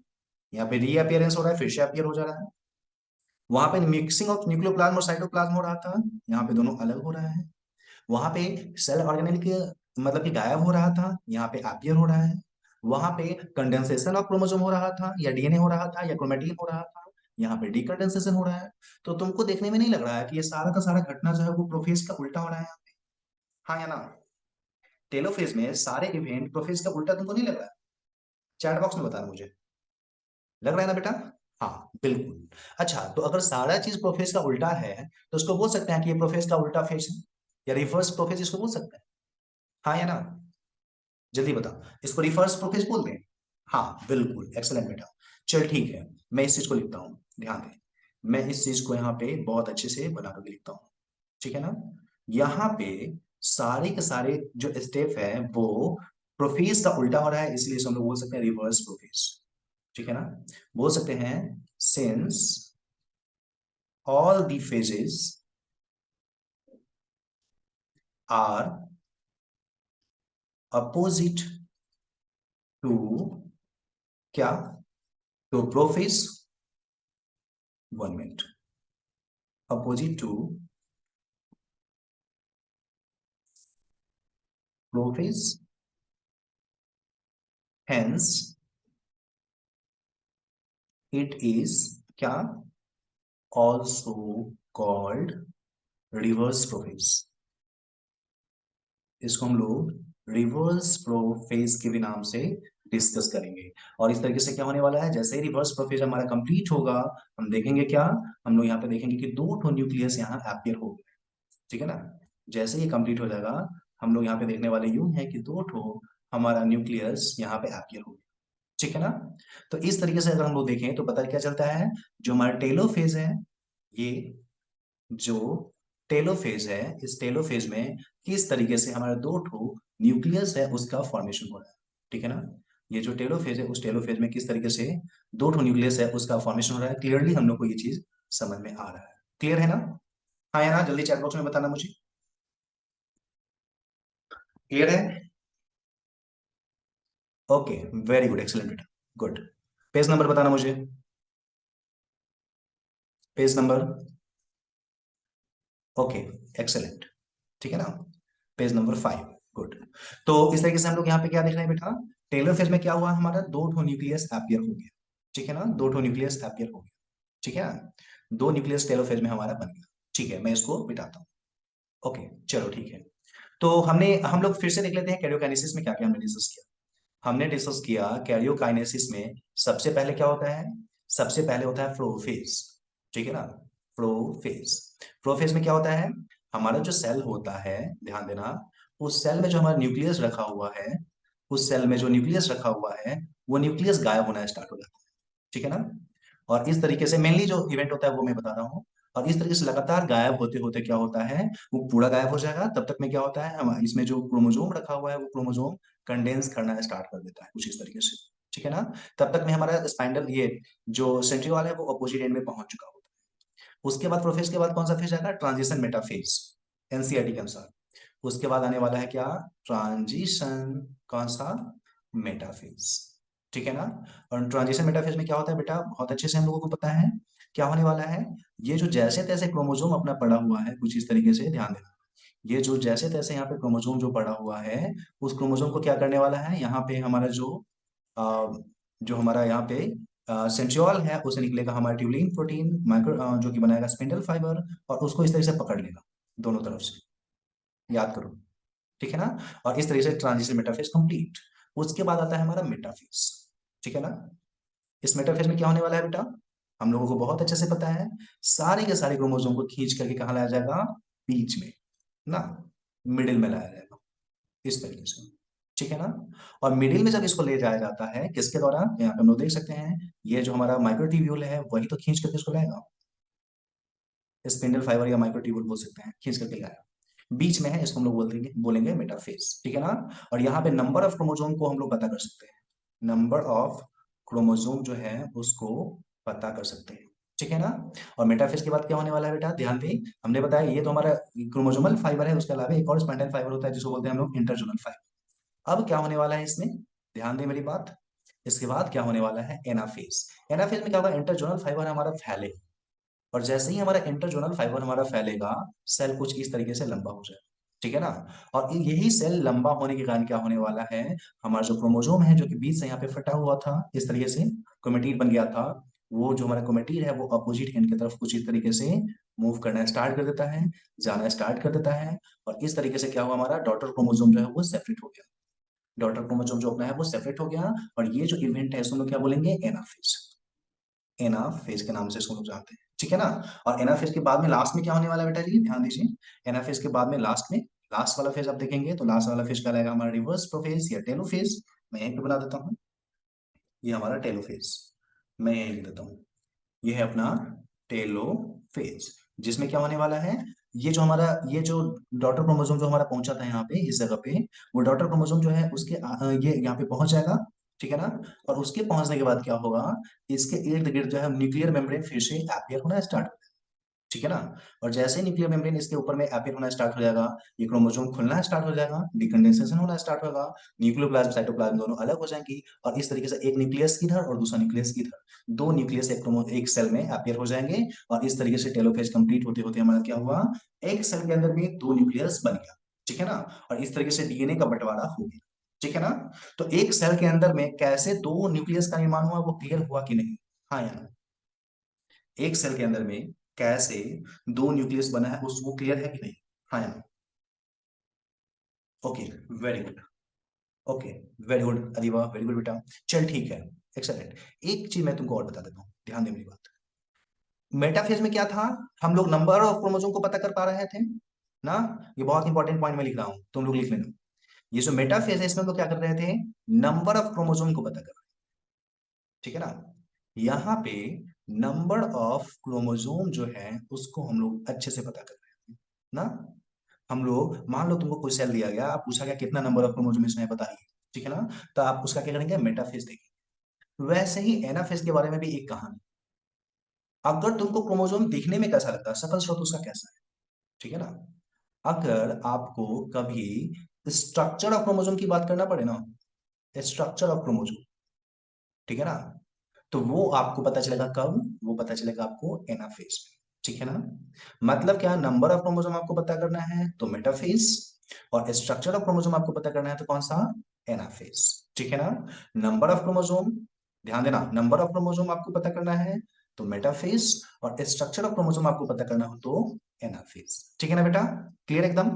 यहाँ पे रीअपियरेंस हो रहा है, फिर से अपीयर हो जा रहा है। वहां पे मिक्सिंग ऑफ न्यूक्लियोप्लाज्म और साइटोप्लाज्म हो रहा था, यहाँ पे दोनों अलग हो रहा है। वहां पे सेल ऑर्गेनेल के मतलब कि गायब हो रहा था, यहाँ पे अपीयर हो रहा है। वहां पे कंडेंसेशन ऑफ क्रोमोसोम हो रहा था, या डीएनए हो रहा था, या क्रोमेटिन हो रहा था। यहाँ पे डीकंडेंसेशन हो रहा है। तो तुमको देखने में नहीं लग रहा है कि ये सारा का सारा घटना जो है वो प्रोफेज का उल्टा हो रहा है यहाँ पे? हाँ या ना? टेलोफेज में सारे इवेंट प्रोफेज का उल्टा तुमको नहीं लग रहा है? चैट बॉक्स में बताना मुझे, लग रहा है ना बेटा? हाँ बिल्कुल। अच्छा, तो अगर सारा चीज प्रोफेज का उल्टा है तो उसको बोल सकते हैं कि ये प्रोफेज का उल्टा फेज है, या रिवर्स प्रोफेज इसको बोल सकते हैं। हाँ या ना? जल्दी बता, इसको रिवर्स प्रोफेज बोल दें? हाँ बिल्कुल, एक्सलेंट बेटा। चल ठीक है, मैं इस चीज को लिखता हूँ, ध्यान दे। मैं इस चीज को यहाँ पे बहुत अच्छे से बना करके लिखता हूँ, ठीक है ना? यहाँ पे सारे के सारे जो स्टेप है वो प्रोफेज का उल्टा हो रहा है, इसलिए इसे हम लोग बोल सकते हैं रिवर्स प्रोफेज, ठीक है ना? बोल सकते हैं since all the phases are opposite to क्या? to prophase, 1 minute, opposite to prophase, hence it is क्या? also called reverse prophase। इसको हम लोग रिवर्स प्रोफेज के भी नाम से डिस्कस करेंगे। और इस तरीके से क्या होने वाला है, जैसे ही रिवर्स प्रोफेज हमारा कंप्लीट होगा, हम देखेंगे क्या, हम लोग यहाँ पे देखेंगे कि दो ठो न्यूक्लियस यहाँ अपियर हो गए, ठीक है ना? जैसे ही कंप्लीट हो जाएगा, हम लोग यहाँ पे देखने वाले यूं है कि दो ठो हमारा न्यूक्लियस यहाँ पे अपियर हो गया, ठीक है ना? तो इस तरीके से अगर हम लोग देखें तो पता क्या चलता है, जो हमारा टेलोफेज है, ये जो टेलोफेज है, इस टेलोफेज में किस तरीके से हमारे दो ठो न्यूक्लियस है उसका फॉर्मेशन हो रहा है, ठीक है ना? ये जो टेलोफेज है, उस टेलोफेज में किस तरीके से दो ठो न्यूक्लियस है उसका फॉर्मेशन हो रहा है, क्लियरली हम लोग को ये चीज समझ में आ रहा है। क्लियर है ना? हाँ या ना? जल्दी चैट बॉक्स में बताना मुझे। क्लियर है? ओके, वेरी गुड, एक्सीलेंट बेटा, गुड। पेज नंबर बताना मुझे, पेज नंबर। ओके, एक्सेलेंट, ठीक है ना? Page number 5, good. तो इस तरीके से हम लोग यहाँ पे क्या देख रहे हैं बेटा, टेलर फेज में क्या हुआ, हमारा दो ठो न्यूक्लियस एपियर हो गया, ठीक है ना? दो ठो न्यूक्लियस एपियर हो गया, ठीक है ना? दो न्यूक्लियस टेलर फेज में हमारा बन गया, ठीक है, मैं इसको मिटाता हूँ। ओके, चलो ठीक है। तो हम लोग फिर से देख लेते हैं कैरियोकाइनेसिस में क्या क्या हमने डिस्कस किया। हमने डिस्कस किया कैरियोकाइनेसिस में सबसे पहले क्या होता है, सबसे पहले होता है प्रोफेज, ठीक है ना? प्रोफेज, प्रोफेज में क्या होता है, हमारा जो सेल होता है, ध्यान देना, उस सेल में जो हमारा न्यूक्लियस रखा हुआ है, उस सेल में जो न्यूक्लियस रखा हुआ है, वो न्यूक्लियस गायब होना स्टार्ट हो जाता है, ठीक है ना? और इस तरीके से मेनली जो इवेंट होता है वो मैं बता रहा हूँ। और इस तरीके से लगातार गायब होते होते क्या होता है, वो पूरा गायब हो जाएगा, तब तक में क्या होता है, हम इसमें जो क्रोमोजोम रखा हुआ है वो क्रोमोजोम कंडेंस करना स्टार्ट कर देता है कुछ इस तरीके से, ठीक है ना? तब तक में हमारा स्पाइंडल, ये जो सेंट्रियोल है वो अपोजिट एंड में पहुंच चुका होता है। उसके बाद प्रोफेज के बाद कौन सा फेज आएगा, ट्रांजिशन मेटाफेज, एनसीईआरटी के अनुसार। उसके बाद आने वाला है क्या, ट्रांजिशन, कौन सा, मेटाफेज, ठीक है ना? और ट्रांजिशन मेटाफेज में क्या होता है बेटा, बहुत अच्छे से हम लोगों को पता है क्या होने वाला है। ये जो जैसे तैसे क्रोमोसोम अपना पड़ा हुआ है कुछ इस तरीके से, ध्यान देना, ये जो जैसे तैसे यहाँ पे क्रोमोसोम जो पड़ा हुआ है, उस क्रोमोसोम को क्या करने वाला है, यहाँ पे हमारा अ, जो हमारा यहाँ पे सेंट्रियोल है, उसे निकलेगा हमारा ट्यूलिन प्रोटीन माइक्रो, जो कि बनाएगा स्पिंडल फाइबर, और उसको इस तरीके से पकड़ लेगा दोनों तरफ से, याद करो, ठीक है ना? और इस तरीके से ट्रांजिशन मेटाफेज कंप्लीट। उसके बाद आता है हमारा मेटाफेज, ठीक है ना? इस मेटाफेज में क्या होने वाला है बेटा, हम लोगों को बहुत अच्छे से पता है, सारे के सारे क्रोमोसोम को खींच करके कहाँ लाया जाएगा, बीच में ना, मिडिल में लाया जाएगा, इस तरीके से, ठीक है ना? और मिडिल में जब इसको ले जाया जाता है, किसके द्वारा, यहाँ पे हम लोग देख सकते हैं, ये जो हमारा माइक्रोट्यूब्यूल है वही तो खींच करके इसको लाएगा, स्पिंडल फाइबर या माइक्रोट्यूब्यूल बोल सकते हैं, खींच करके लाएगा, बीच में है, इसको हम लोग बोलेंगे मेटाफेज, ठीक है ना? और यहाँ पे नंबर ऑफ क्रोमोसोम को हम लोग पता कर सकते हैं, नंबर ऑफ क्रोमोसोम जो है उसको पता कर सकते हैं, ठीक है ना? और मेटाफेज के बाद क्या होने वाला है बेटा, ध्यान दें, हमने बताया ये तो हमारा क्रोमोसोमल फाइबर है, उसके अलावा एक और स्पाइंडल फाइबर होता है जिसको बोलते हैं हम लोग इंटरजोनल फाइबर। अब क्या होने वाला है इसमें, ध्यान दें मेरी बात, इसके बाद क्या होने वाला है, एनाफेज। एनाफेज में क्या होगा, इंटरजोनल फाइबर हमारा फैले, और जैसे ही हमारा इंटरजोनल फाइबर हमारा फैलेगा, सेल कुछ इस तरीके से लंबा हो जाएगा, ठीक है ना। और यही सेल लंबा होने के कारण क्या होने वाला है, हमारा जो क्रोमोसोम है जो कि बीच से यहाँ पे फटा हुआ था इस तरीके से क्रोमेटिड बन गया था, वो जो हमारा क्रोमेटिड है वो अपोजिट एंड की तरफ कुछ इस तरीके से मूव करना स्टार्ट कर देता है, जाना स्टार्ट कर देता है। और इस तरीके से क्या हुआ, हमारा डॉटर क्रोमोसोम जो है वो सेपरेट हो गया। डॉटर क्रोमोसोम जो अपना है वो सेपरेट हो गया। और ये जो इवेंट है इसको हम लोग क्या बोलेंगे, एनाफेज। एनाफेज के नाम से इसको लोग जानते हैं, ठीक है ना। और एनाफेज के बाद में लास्ट में क्या होने वाला है बेटा जी, ध्यान दीजिए। एनाफेज के बाद में लास्ट में, लास्ट वाला फेज आप देखेंगे तो लास्ट वाला फेज कहलाएगा हमारा रिवर्स प्रोफेज या टेलोफेज। मैं यहीं पे बना देता हूँ, ये हमारा टेलोफेज, मैं यहीं लिख देता हूँ। ये है अपना टेलोफेज, जिसमें क्या होने वाला है, ये जो हमारा, ये जो डॉटर क्रोमोसोम जो हमारा पहुंचा था यहाँ पे इस जगह पे, वो डॉटर क्रोमोसोम जो है उसके ये यहाँ पे पहुंच जाएगा, ठीक है ना। और उसके पहुंचने के बाद क्या होगा, इसके इर्द गिर्द जो है न्यूक्लियर मेम्ब्रेन फिर से अपीयर होना स्टार्ट, ठीक है ना। और जैसे ही न्यूक्लियर मेम्ब्रेन इसके ऊपर में अपीयर होना स्टार्ट हो जाएगा, ये क्रोमोसोम खुलना स्टार्ट हो जाएगा, डिकंडेंसेशन होना स्टार्ट होगा, न्यूक्लियोप्लाज्म साइटोप्लाज्म दोनों अलग हो जाएंगी। और इस तरीके से एक न्यूक्लियस इधर और दूसरा न्यूक्लियस इधर, दो न्यूक्लियस एक सेल में अपीयर हो जाएंगे। और इस तरीके से टेलोफेज कंप्लीट होते होते हमारा क्या हुआ, एक सेल के अंदर में दो न्यूक्लियस बन गया, ठीक है ना। और इस तरीके से डीएनए का बंटवारा हो गया, ठीक है ना। तो एक सेल के अंदर में कैसे दो न्यूक्लियस का निर्माण हुआ वो क्लियर हुआ कि नहीं, हाँ या ना। एक सेल के अंदर में कैसे दो न्यूक्लियस बना है उस वो क्लियर है कि नहीं, हाँ या ना। Okay, very good. Okay, very good Aliva, very good बेटा। चल ठीक है, एक्सेलेंट। एक चीज मैं तुमको और बता देता हूँ, ध्यान दे मेरी बात। मेटाफेज में क्या था, हम लोग नंबर ऑफ क्रोमोसोम को पता कर पा रहे थे ना। ये बहुत इंपॉर्टेंट पॉइंट मैं लिख रहा हूं, तुम लोग लिख लेना। ये जो मेटाफेज है इसमें हम लोग क्या कर रहे थे, नंबर ऑफ क्रोमोसोम को पता कर रहे थे, ठीक है ना। यहाँ पे नंबर ऑफ क्रोमोसोम जो है उसको हम लोग अच्छे से पता कर रहे हैं ना। हम लोग मान लो तुमको कोई सेल दिया गया, आप पूछा गया कितना नंबर ऑफ क्रोमोसोम इसमें है बताइए, ठीक है ना। तो आप उसका क्या करेंगे, मेटाफेज देखेंगे। वैसे ही एनाफेज के बारे में भी एक कहानी, अगर तुमको क्रोमोसोम दिखने में कैसा लगता है, सकल स्रोत उसका कैसा है, ठीक है ना। अगर आपको कभी स्ट्रक्चर ऑफ क्रोमोसोम की बात करना पड़े ना, स्ट्रक्चर ऑफ क्रोमोसोम, ठीक है ना, तो वो आपको पता चलेगा कब, वो पता चलेगा आपको एनाफेज में, ठीक है ना। मतलब क्या, नंबर ऑफ क्रोमोसोम आपको पता करना है तो मेटाफेज, और स्ट्रक्चर ऑफ क्रोमोसोम आपको पता करना है तो कौन सा, एनाफेज, ठीक है ना। नंबर ऑफ क्रोमोसोम, ध्यान देना, नंबर ऑफ क्रोमोसोम आपको पता करना है तो मेटाफेज, और स्ट्रक्चर ऑफ क्रोमोसोम आपको पता करना हो तो एनाफेज, ठीक है ना बेटा। क्लियर एकदम,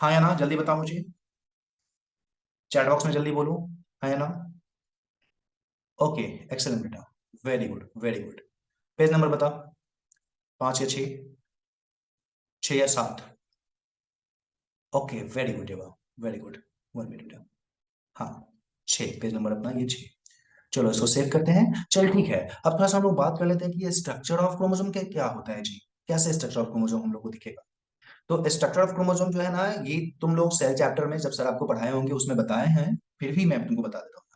हाँ या ना, जल्दी बताओ मुझे, चैट बॉक्स में जल्दी बोलो, हाँ या ना। ओके, एक्सेलेंट बेटा, very good very good. Page number बता, 5 या 6, 6 या 7। ओके, वेरी गुड देवा, वेरी गुड। 1 मिनट, हाँ, 6 पेज नंबर अपना ये 6। चलो इसको सेव करते हैं, चल ठीक है। अब थोड़ा सा हम लोग बात कर लेते हैं कि ये स्ट्रक्चर ऑफ क्रोमोसोम के क्या होता है जी, कैसे स्ट्रक्चर ऑफ क्रोमोसोम हम लोग को दिखेगा। तो स्ट्रक्चर ऑफ क्रोमोसोम जो है ना, ये तुम लोग सेल चैप्टर में जब सर आपको पढ़ाए होंगे उसमें बताए हैं, फिर भी मैं तुमको बता देता हूँ,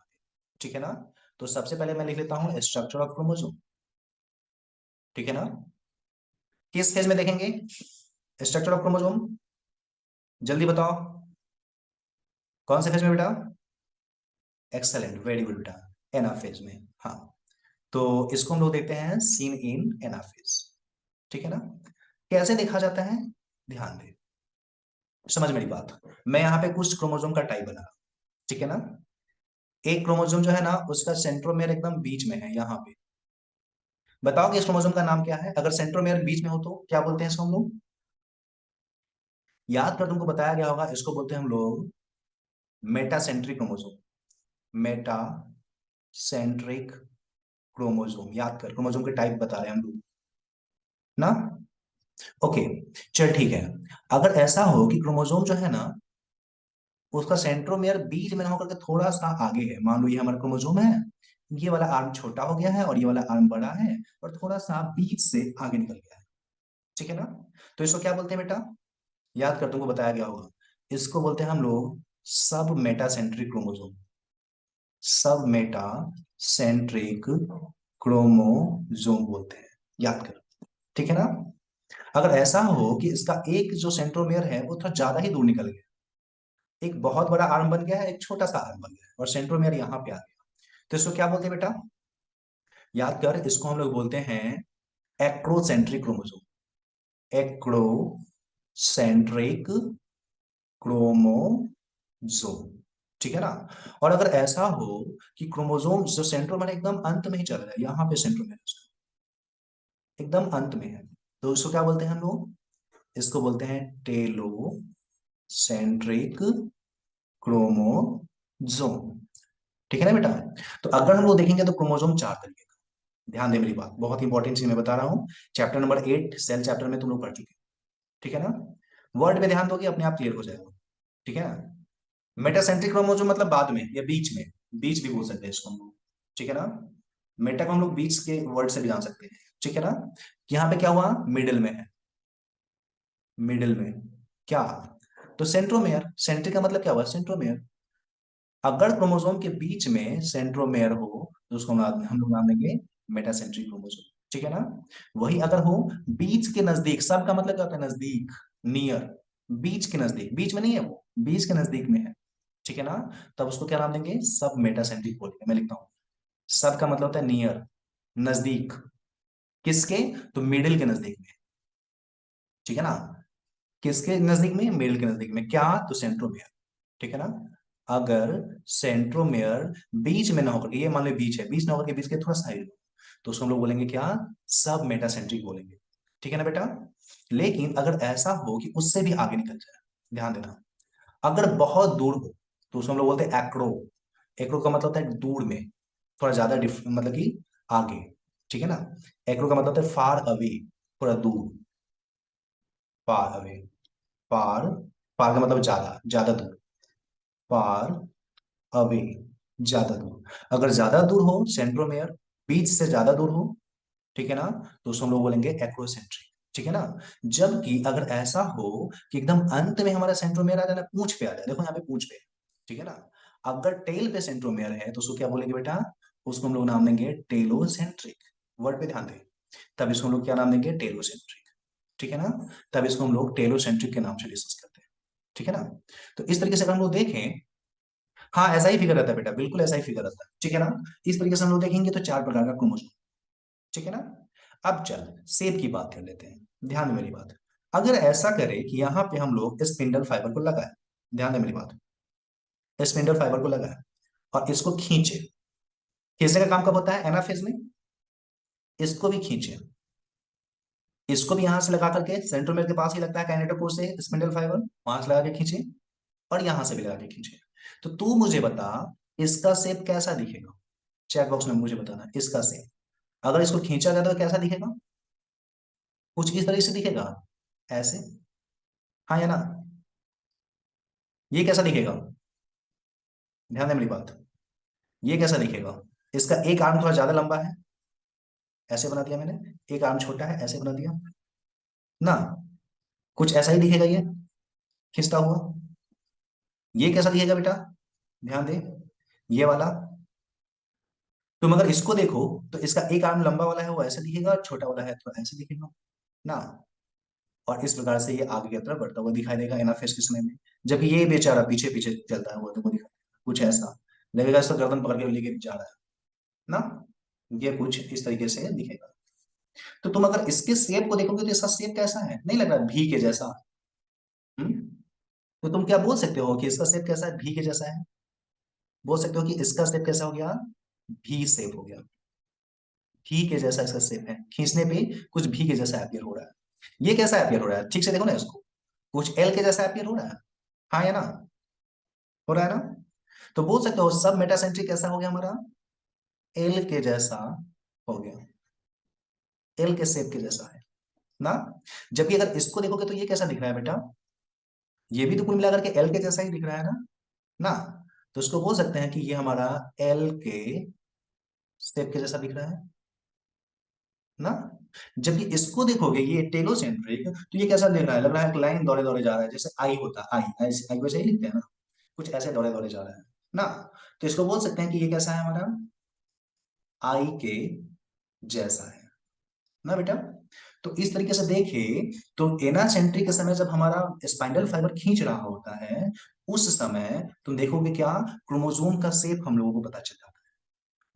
ठीक है ना। तो सबसे पहले मैं लिख लेता हूँ स्ट्रक्चर ऑफ क्रोमोसोम, ठीक है ना। किस फेज में देखेंगे स्ट्रक्चर ऑफ क्रोमोसोम, जल्दी बताओ, कौन से फेज में बेटा, एक्सेलेंट, वेरी गुड बेटा, एनाफेज में, हाँ। तो इसको हम लोग देखते हैं सीन इन एनाफेज, ठीक है ना। कैसे देखा जाता है, ध्यान दे, समझ मेरी बात। मैं यहाँ पे कुछ क्रोमोसोम का टाइप बना रहा हूं, ठीक है ना। एक क्रोमोसोम जो है ना उसका सेंट्रोमेयर एकदम बीच में है यहाँ पे। बताओ कि इस क्रोमोसोम का नाम क्या है, अगर सेंट्रोमेयर बीच में हो तो क्या बोलते हैं इसको हम लोग, याद कर, तुमको बताया गया होगा, इसको बोलते हैं हम लोग metacentric chromosome. Meta centric chromosome, याद कर, क्रोमोसोम के टाइप बता रहे हैं हम लोग ना। ओके, चल ठीक है। अगर ऐसा हो कि क्रोमोसोम जो है ना उसका सेंट्रोमेयर बीच में ना होकर के थोड़ा सा आगे है, मान लो ये हमारा क्रोमोसोम है, ये वाला आर्म छोटा हो गया है और ये वाला आर्म बड़ा है, और थोड़ा सा बीच से आगे निकल गया है, ठीक है ना। तो इसको क्या बोलते हैं बेटा, याद कर, तुमको बताया गया होगा, इसको बोलते हैं हम लोग सब मेटासेंट्रिक क्रोमोसोम। सब मेटा सेंट्रिक क्रोमोसोम बोलते हैं, याद कर, ठीक है ना। अगर ऐसा हो कि इसका एक जो सेंट्रोमेयर है वो थोड़ा ज्यादा ही दूर निकल गया, एक बहुत बड़ा आर्म बन गया है, एक छोटा सा आर्म बन गया है, और सेंट्रोमेयर यहाँ पे आ गया, तो इसको क्या बोलते हैं बेटा, याद कर, इसको हम लोग बोलते हैं एक्रोसेंट्रिक क्रोमोसोम। एक्रोसेंट्रिक क्रोमोजोम, ठीक है ना। और अगर ऐसा हो कि क्रोमोजोम जो सेंट्रोमेर एकदम अंत में ही चल रहा है, यहां पे सेंट्रोमेर एकदम अंत में है, तो इसको क्या बोलते हैं हम लोग? इसको बोलते हैं टेलोसेंट्रिक क्रोमोजोम, ठीक है ना बेटा। तो अगर हम लोग देखेंगे तो क्रोमोजोम 4 तरीके का, ध्यान दे मेरी बात, बहुत इंपॉर्टेंट चीज मैं बता रहा हूँ। चैप्टर नंबर 8 सेल चैप्टर में तुम लोग पढ़ चुके हैं, ठीक है ना। वर्ड पे ध्यान दोगे अपने आप क्लियर हो जाएगा, ठीक है ना। मेटासेंट्रिक क्रोमोसोम मतलब बाद में या बीच में, बीच भी बोल सकते हैं इसको हम लोग, ठीक है ना। मेटा को हम लोग बीच के वर्ड से भी जान सकते हैं, ठीक है ना। यहाँ पे क्या हुआ, मिडिल में है, मिडिल में क्या, तो सेंट्रोमेयर, सेंट्रिक का मतलब क्या हुआ, सेंट्रोमेयर। अगर क्रोमोसोम के बीच में सेंट्रोमेयर हो तो उसको हम लोग नाम देंगे मेटासेंट्रिक क्रोमोसोम, ठीक है ना। वही अगर हो बीच के नजदीक, सब का मतलब क्या होता है, नजदीक, नियर, बीच के नजदीक, बीच में नहीं है वो, बीच के नजदीक में है, ठीक है ना। तब उसको क्या नाम देंगे, सब मेटासेंट्रिक बोलेंगे। मैं लिखता हूं, सब का मतलब होता है नियर, नजदीक, किसके, तो मिडिल के नजदीक में, ठीक है ना। किसके नजदीक में, मिडिल के नजदीक में, क्या, तो सेंट्रोमेयर, ठीक है ना। अगर सेंट्रोमेयर बीच में ना होकर के, ये मान लो बीच है, बीच ना होकर के बीच के थोड़ा साइड में, तो उसको हम लोग बोलेंगे क्या, सब मेटासेंट्रिक बोलेंगे, ठीक है ना बेटा। लेकिन अगर ऐसा हो कि उससे भी आगे निकल जाए, ध्यान देना, अगर बहुत दूर हो तो उसको हम लोग बोलते हैं एक्रो, एक्रो का मतलब होता है दूर में, थोड़ा ज्यादा मतलब कि आगे, ठीक है ना। एक्रो का मतलब होता है फार अवे, थोड़ा दूर, फार अवे, फार, फार का मतलब ज्यादा, ज्यादा दूर, फार अवे, ज्यादा दूर। अगर ज्यादा दूर हो सेंट्रोमेयर, बीच से ज्यादा दूर हो, ठीक है ना, तो उसको हम लोग बोलेंगे एक्रोसेंट्रिक, ठीक है ना। जबकि अगर ऐसा हो कि एकदम अंत में हमारा सेंट्रोमेयर आ जाए ना, पूंछ पे आ जाए, देखो यहाँ पे पूंछ पे, ठीक है ना। अगर टेल पे सेंट्रोमेयर है तो उसको क्या बोलेंगे बेटा, उसको हम लोग नाम देंगे टेलोसेंट्रिक, वर्ड पे ध्यान दें। तब इसको हम लोग क्या नाम देंगे, टेलोसेंट्रिक, ठीक है ना। तब इसको हम लोग टेलोसेंट्रिक के नाम से डिस्कस करते हैं, ठीक है ना। तो इस तरीके से अगर हम लोग देखें, हाँ ऐसा ही फिगर रहता है बेटा, बिल्कुल ऐसा ही फिगर रहता है, ठीक है ना। इस तरीके से हम लोग देखेंगे तो 4 प्रकार का क्रोमोसोम, ठीक है ना। अब चल सेब की बात कर लेते हैं, ध्यान दे मेरी बात। अगर ऐसा करें कि यहाँ पे हम लोग स्पिंडल फाइबर को लगाए, ध्यान दे मेरी बात, स्पिंडल फाइबर को लगाए और इसको खींचे, खींचने का काम कब होता है, एनाफेज में, इसको भी खींचे, इसको भी यहां से लगा करके सेंट्रोमेर के पास ही लगता है काइनेटोकोर से स्पिंडल फाइबर, वहां से लगा के खींचे और यहां से भी लगा के खींचे। तो तू मुझे बता इसका शेप कैसा दिखेगा, चैट बॉक्स में मुझे बताना इसका शेप, अगर इसको खींचा जाए तो कैसा दिखेगा, कुछ इस तरह से दिखेगा, ऐसे, हाँ या ना, ये कैसा दिखेगा, ध्यान दे मेरी बात, ये कैसा दिखेगा, इसका एक आर्म थोड़ा ज्यादा लंबा है, ऐसे बना दिया मैंने, एक आर्म छोटा है, ऐसे बना दिया ना, कुछ ऐसा ही दिखेगा ये, खिंचता हुआ। ये कैसा दिखेगा बेटा, ध्यान दे, ये वाला, तुम अगर इसको देखो तो इसका एक आर्म लंबा वाला है वो ऐसे दिखेगा, और छोटा वाला है तो ऐसे दिखेगा ना। और इस प्रकार से ये आगे की तरफ बढ़ता हुआ दिखाई देगा एनाफेज के समय में, जबकि ये बेचारा पीछे पीछे चलता है वो देखो, दिखा कुछ ऐसा लगेगा, इसको गर्दन पकड़ के लेके जा रहा है ना, ये कुछ इस तरीके से दिखेगा। तो तुम अगर इसके शेप को देखोगे तो इसका शेप कैसा है, नहीं लग रहा भी के जैसा, हम्म। तो तुम क्या बोल सकते हो कि इसका शेप कैसा है, भी के जैसा है, बोल सकते हो कि इसका शेप कैसा हो गया, भी शेप हो गया, भी के जैसा इसका शेप है, खींचने पे कुछ भी के जैसा अपीयर हो रहा है। ये कैसा अपीयर हो रहा है, ठीक से देखो ना इसको, कुछ एल के जैसा अपीयर हो रहा है, हाँ या ना, हो रहा है ना। तो बोल सकते हो सब मेटासेंट्रिक कैसा हो गया हमारा, एल के जैसा हो गया, एल के शेप के जैसा है ना। जबकि अगर इसको देखोगे तो ये कैसा दिख रहा है बेटा, ये भी तो कुल मिलाकर के एल के जैसा ही दिख रहा है ना, ना। तो इसको बोल सकते हैं कि ये हमारा एल के शेप के जैसा दिख रहा है ना। जबकि इसको देखोगे ये टेलोसेंट्रिक, तो ये कैसा दिख रहा है, लग रहा है एक लाइन दौड़े दौड़े जा रहा है, जैसे आई होता है, आई ऐसे आई वैसे ही लिखते हैं ना, कुछ ऐसे दौड़े दौड़े जा रहा है ना। तो इसको बोल सकते हैं कि ये कैसा है हमारा, आई के जैसा है ना बेटा। तो इस तरीके से देखे तो एनासेंट्रिक के समय जब हमारा स्पाइंडल फाइबर खींच रहा होता है, उस समय तुम देखोगे क्या, क्रोमोसोम का शेप हम लोगों को पता चल जाता है।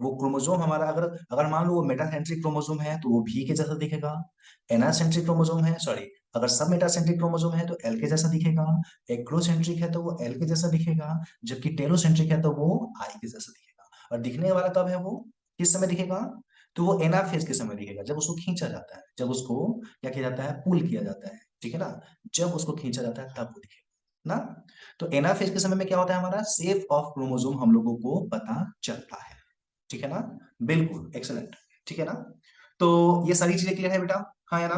वो क्रोमोसोम हमारा अगर अगर मान लो वो मेटासेंट्रिक क्रोमोसोम है तो वो भी के जैसा दिखेगा, एनासेंट्रिक क्रोमोसोम है, सॉरी अगर सब मेटासेंट्रिक क्रोमोसोम है तो एल के जैसा दिखेगा, एक्रोसेंट्रिक है तो वो एल के जैसा दिखेगा, जबकि टेलोसेंट्रिक है तो वो आई के जैसा दिखेगा। और दिखने वाला कब है वो, किस समय दिखेगा, तो वो एनाफेज के समय दिखेगा, जब उसको खींचा जाता है, जब उसको क्या किया जाता है, पुल किया जाता है, ठीक है ना, जब उसको खींचा जाता है तब वो दिखेगा ना। तो एनाफेज के समय में क्या होता है, हमारा शेप ऑफ क्रोमोसोम हम लोगों को पता चलता है, ठीक है ना, बिल्कुल एक्सलेंट, ठीक है ना। तो ये सारी चीजें क्लियर है बेटा, हाँ या ना।